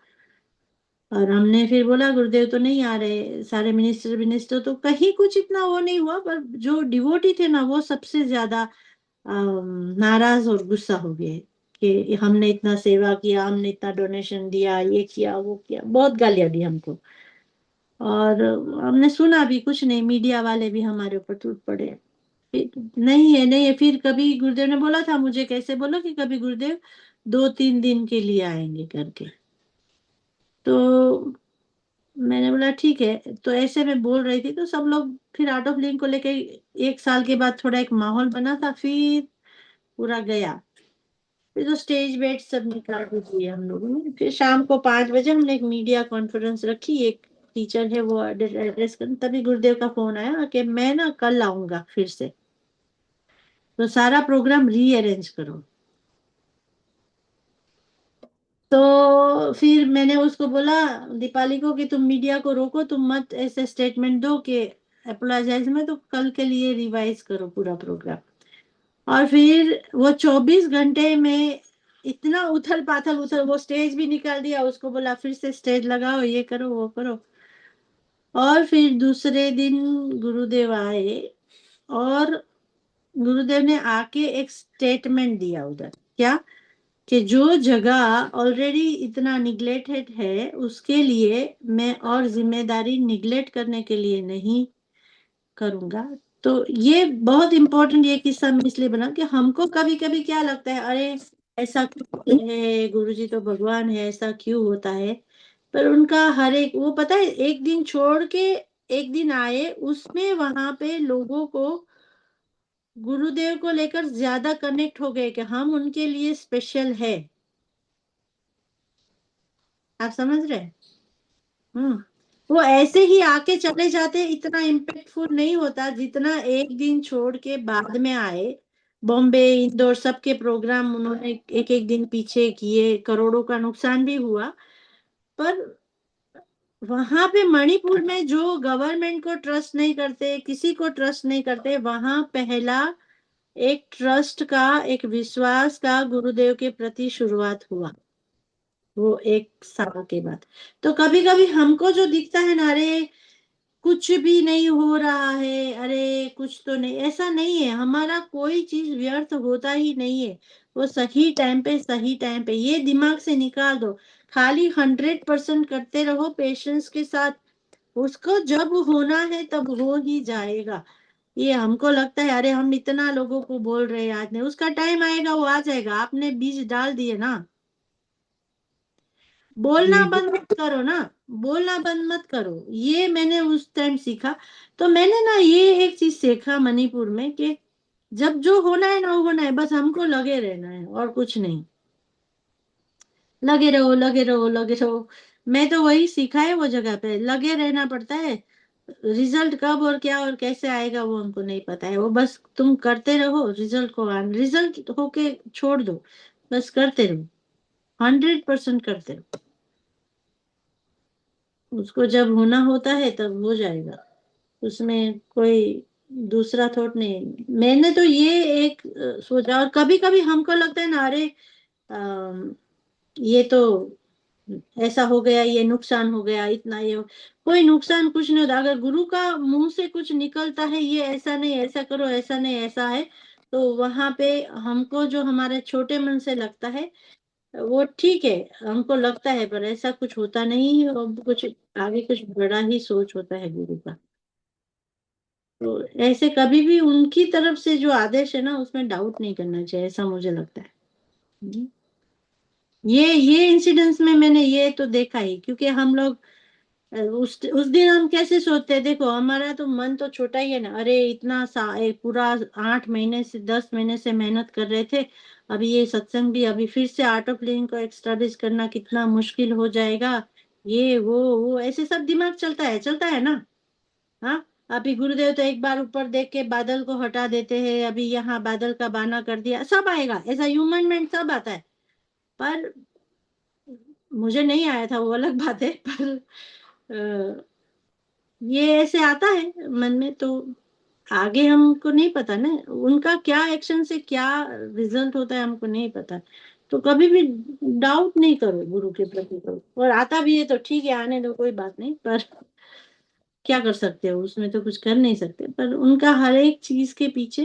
और हमने फिर बोला गुरुदेव तो नहीं आ रहे, सारे मिनिस्टर मिनिस्टर तो कहीं कुछ इतना वो नहीं हुआ, पर जो डिवोटी थे ना, वो सबसे ज्यादा नाराज और गुस्सा हो गए कि हमने इतना सेवा किया, हमने इतना डोनेशन दिया, ये किया वो किया, बहुत गालियां दी हमको। और हमने सुना भी कुछ नहीं, मीडिया वाले भी हमारे ऊपर टूट पड़े, नहीं है नहीं है। फिर कभी गुरुदेव ने बोला था मुझे, कैसे बोला कि कभी गुरुदेव 2-3 दिन के लिए आएंगे करके, तो मैंने बोला ठीक है। तो ऐसे में बोल रही थी, तो सब लोग फिर आर्ट ऑफ लिविंग को लेके 1 साल के बाद थोड़ा एक माहौल बना था, फिर पूरा गया। फिर तो स्टेज वेट सब निकाल के दिए हम लोगों ने, फिर शाम को 5 बजे हमने एक मीडिया कॉन्फ्रेंस रखी, एक टीचर है वो एड्रेस कर, तभी गुरुदेव का फोन आया कि मैं ना कल आऊंगा फिर से, तो सारा प्रोग्राम रीअरेंज करो। तो फिर मैंने उसको बोला, दीपाली को, कि तुम मीडिया को रोको, तुम मत ऐसे स्टेटमेंट दो कि अपोलोजाइज में, तो कल के लिए रिवाइज करो पूरा प्रोग्राम। और फिर वो 24 घंटे में इतना उथल पाथल, वो स्टेज भी निकाल दिया, उसको बोला फिर से स्टेज लगाओ, ये करो वो करो। और फिर दूसरे दिन गुरुदेव आए, और गुरुदेव ने आके एक स्टेटमेंट दिया उधर, क्या, कि जो जगह ऑलरेडी इतना निग्लेक्टेड है, उसके लिए मैं और जिम्मेदारी निग्लेक्ट करने के लिए नहीं करूंगा। तो ये बहुत इंपॉर्टेंट ये किस्सा मैं इसलिए बना कि हमको कभी कभी क्या लगता है, अरे ऐसा क्यों है, गुरुजी तो भगवान है, ऐसा क्यों होता है। पर उनका हर एक, वो पता है, एक दिन छोड़ के एक दिन आए, उसमें वहां पे लोगों को गुरुदेव को लेकर ज्यादा कनेक्ट हो गए कि हम उनके लिए स्पेशल है। आप समझ रहे हैं? हम्म। वो ऐसे ही आके चले जाते, इतना इम्पैक्टफुल नहीं होता जितना एक दिन छोड़ के बाद में आए। बॉम्बे इंदौर सबके प्रोग्राम उन्होंने एक एक दिन पीछे किए, करोड़ों का नुकसान भी हुआ। पर वहां पे मणिपुर में जो गवर्नमेंट को ट्रस्ट नहीं करते, किसी को ट्रस्ट नहीं करते, वहां पहला एक ट्रस्ट का, एक विश्वास का गुरुदेव के प्रति शुरुआत हुआ, वो 1 साल के बाद। तो कभी कभी हमको जो दिखता है ना, अरे कुछ भी नहीं हो रहा है, अरे कुछ तो नहीं, ऐसा नहीं है, हमारा कोई चीज व्यर्थ होता ही नहीं है। वो सही टाइम पे, सही टाइम पे, ये दिमाग से निकाल दो। खाली 100% करते रहो पेशेंस के साथ, उसको जब होना है तब हो ही जाएगा। ये हमको लगता है अरे हम इतना लोगों को बोल रहे हैं, आज नहीं, उसका टाइम आएगा, वो आ जाएगा। आपने बीज डाल दिए ना, बोलना जी बंद मत करो ना, बोलना बंद मत करो, ये मैंने उस टाइम सीखा। तो मैंने ना ये एक चीज सीखा मणिपुर में, कि जब जो होना है ना वो होना है, बस हमको लगे रहना है और कुछ नहीं। लगे रहो लगे रहो लगे रहो, मैं तो वही सीखा है, वो जगह पे लगे रहना पड़ता है। रिजल्ट कब और क्या और कैसे आएगा वो हमको नहीं पता है। वो बस तुम करते रहो, रिजल्ट होके छोड़ दो, बस करते रहो, 100% करते रहो। उसको जब होना होता है तब हो जाएगा, उसमें कोई दूसरा थॉट नहीं। मैंने तो ये एक सोचा, और कभी कभी हमको लगता है ना, अरे ये तो ऐसा हो गया, ये नुकसान हो गया, इतना ये कोई नुकसान कुछ नहीं होता। अगर गुरु का मुंह से कुछ निकलता है, ये ऐसा नहीं, ऐसा करो, ऐसा नहीं, ऐसा है, तो वहां पे हमको जो हमारे छोटे मन से लगता है वो ठीक है, हमको लगता है, पर ऐसा कुछ होता नहीं है, और कुछ आगे कुछ बड़ा ही सोच होता है गुरु का। तो ऐसे कभी भी उनकी तरफ से जो आदेश है ना, उसमें डाउट नहीं करना चाहिए, ऐसा मुझे लगता है। हम्म। ये इंसिडेंट्स में मैंने ये तो देखा ही, क्योंकि हम लोग उस दिन हम कैसे सोचते हैं, देखो हमारा तो मन तो छोटा ही है ना, अरे इतना पूरा 8 महीने से 10 महीने से मेहनत कर रहे थे, अभी ये सत्संग भी, अभी फिर से आर्ट ऑफ लिविंग को एस्टैब्लिश करना कितना मुश्किल हो जाएगा, ये वो ऐसे सब दिमाग चलता है ना। हाँ, अभी गुरुदेव तो एक बार ऊपर देख के बादल को हटा देते हैं, अभी यहाँ बादल का बाना कर दिया, सब आएगा, ऐसा ह्यूमन माइंड सब आता है। पर मुझे नहीं आया था, वो अलग बात है, पर अ, ये ऐसे आता है मन में, तो आगे हमको नहीं पता ना, उनका क्या एक्शन से क्या रिजल्ट होता है हमको नहीं पता। तो कभी भी डाउट नहीं करो गुरु के प्रति, करो, और आता भी है तो ठीक है, आने दो, कोई बात नहीं, पर क्या कर सकते हो, उसमें तो कुछ कर नहीं सकते। पर उनका हर एक चीज के पीछे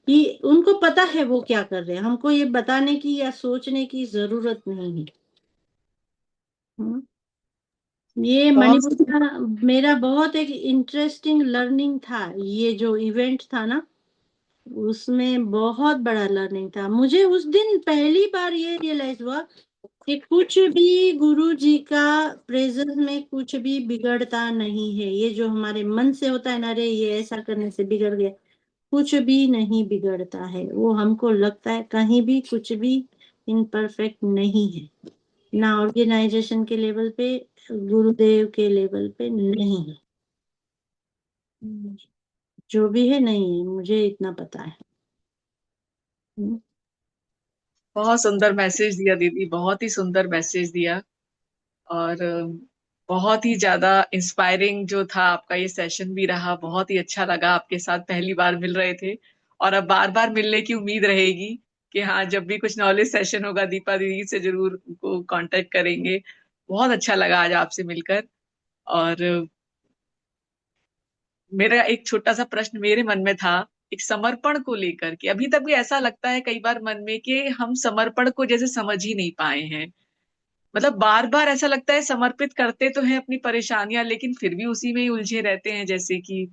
ही उनको पता है वो क्या कर रहे हैं, हमको ये बताने की या सोचने की जरूरत नहीं है। हम्म। ये बहुत मणिपुर का मेरा बहुत एक इंटरेस्टिंग लर्निंग था, ये जो इवेंट था ना, उसमें बहुत बड़ा लर्निंग था। मुझे उस दिन पहली बार ये रियलाइज हुआ कि कुछ भी गुरु जी का प्रेजेंस में कुछ भी बिगड़ता नहीं है। ये जो हमारे मन से होता है ना, अरे ये ऐसा करने से बिगड़ गया, कुछ भी नहीं बिगड़ता है। वो हमको लगता है कहीं भी कुछ भी इम्परफेक्ट नहीं है, ना ऑर्गेनाइजेशन के लेवल पे, गुरुदेव के लेवल पे नहीं है। जो भी है नहीं है, मुझे इतना पता है। हम्म। बहुत सुंदर मैसेज दिया दीदी, बहुत ही सुंदर मैसेज दिया। और बहुत ही ज्यादा इंस्पायरिंग जो था आपका ये सेशन भी रहा, बहुत ही अच्छा लगा, आपके साथ पहली बार मिल रहे थे और अब बार बार मिलने की उम्मीद रहेगी कि हाँ, जब भी कुछ नॉलेज सेशन होगा दीपा दीदी से जरूर उनको कांटेक्ट करेंगे। बहुत अच्छा लगा आज आपसे मिलकर। और मेरा एक छोटा सा प्रश्न मेरे मन में था, एक समर्पण को लेकर के, अभी तक भी ऐसा लगता है कई बार मन में कि हम समर्पण को जैसे समझ ही नहीं पाए हैं। मतलब बार बार ऐसा लगता है समर्पित करते तो हैं अपनी परेशानियां, लेकिन फिर भी उसी में ही उलझे रहते हैं जैसे कि।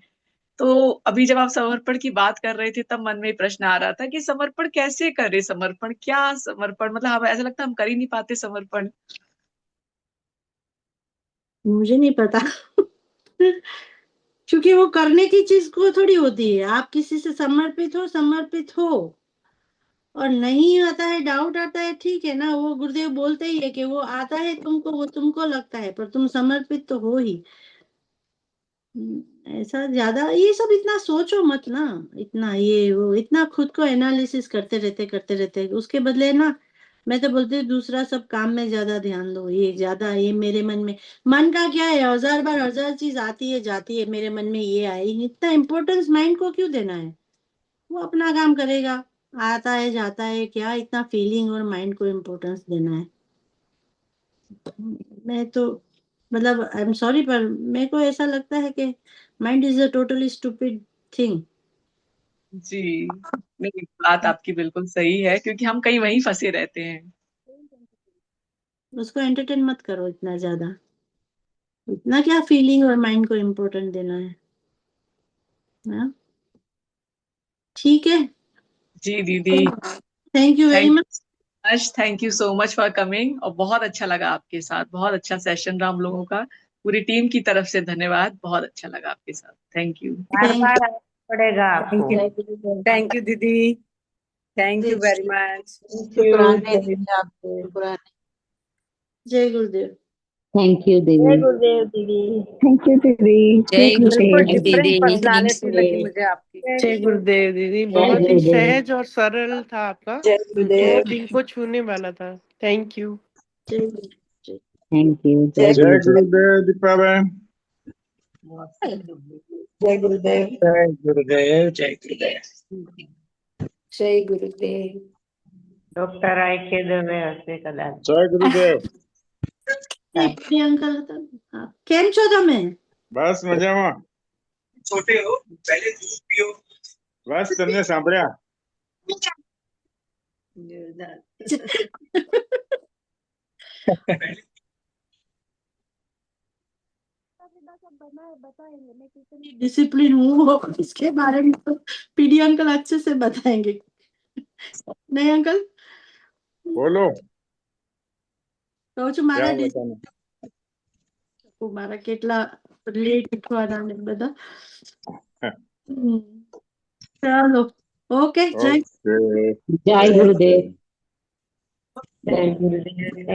तो अभी जब आप समर्पण की बात कर रहे थे तब मन में प्रश्न आ रहा था कि समर्पण कैसे करें, समर्पण क्या, समर्पण मतलब हमें ऐसा लगता है हम कर ही नहीं पाते समर्पण। मुझे नहीं पता क्योंकि वो करने की चीज को थोड़ी होती है, आप किसी से समर्पित हो, और नहीं आता है, डाउट आता है, ठीक है ना, वो गुरुदेव बोलते ही है कि वो आता है तुमको, वो तुमको लगता है, पर तुम समर्पित तो हो ही। ऐसा ज्यादा ये सब इतना सोचो मत ना, इतना ये वो इतना खुद को एनालिसिस करते रहते उसके बदले ना, मैं तो बोलती हूँ दूसरा सब काम में ज्यादा ध्यान दो। ये ज्यादा ये मेरे मन में, मन का क्या है, 1000 बार 1000 चीज आती है जाती है, मेरे मन में ये आई, इतना इम्पोर्टेंस माइंड को क्यों देना है, वो अपना काम करेगा, आता है जाता है, क्या इतना फीलिंग और माइंड को इम्पोर्टेंस देना है। मैं तो मतलब आई एम सॉरी, पर मेरे को ऐसा लगता है कि mind is a totally stupid thing. जी, नहीं बात आपकी बिल्कुल सही है, क्योंकि हम कहीं वहीं फंसे रहते हैं। उसको एंटरटेन मत करो इतना ज्यादा, इतना क्या फीलिंग और माइंड को इम्पोर्टेंट देना है। हाँ? ठीक है, जी दीदी, thank you very thank much. You much, thank you so much for coming, और बहुत अच्छा लगा आपके साथ, बहुत अच्छा सेशन रहा हम लोगों का। पूरी टीम की तरफ से धन्यवाद, बहुत अच्छा लगा आपके साथ, थैंक यू। बार थैंक बार आना पड़ेगा थैंक आपको। यू। यू। थैंक यू दीदी। Thank you very much. शुक्राने you. दीजिए आपको, शुक्राने। जय गुरुदेव। थैंक यू जय दीदी। गुरुदेव दीदी। थैंक यू दीदी। जय बिल्कुल गुरुदेव डिफरेंट दीदी। पर्सनालिटी लगी मुझे आपकी। जय गुरुदेव दीदी, जय बहुत ही गुरुदेव। सहज और सरल था आपका, जय जो गुरुदेव। दिल को छूने वाला था। Thank you. जय गुरुदेव। Thank you. जय जय गुरुदेव। गुरुदेव दीपा बहन। जय गुरुदेव। जय गुरुदेव, जय गुरुदेव। जय गुरुदेव। ડોક્ટર આઈકે હશે કદાચ. जय गुरुदेव। પ્રિયંકા હતા. હા. કેમ છો તમે? બસ મજામાં. छोटे हो पहले दूध पियो। બસ તમને સાંભળ્યા. डिसिप्लिन हूँ और इसके बारे में तो पीडी अंकल अच्छे से बताएंगे, नहीं अंकल? બોલો કહું છું મારા क्या बताना. મારા કેટલા લેટ ઉઠવાના ને બધા. ચાલો, ઓકે, જય ઓકે. जय गुरुदेव। જય ગુરુદેવ.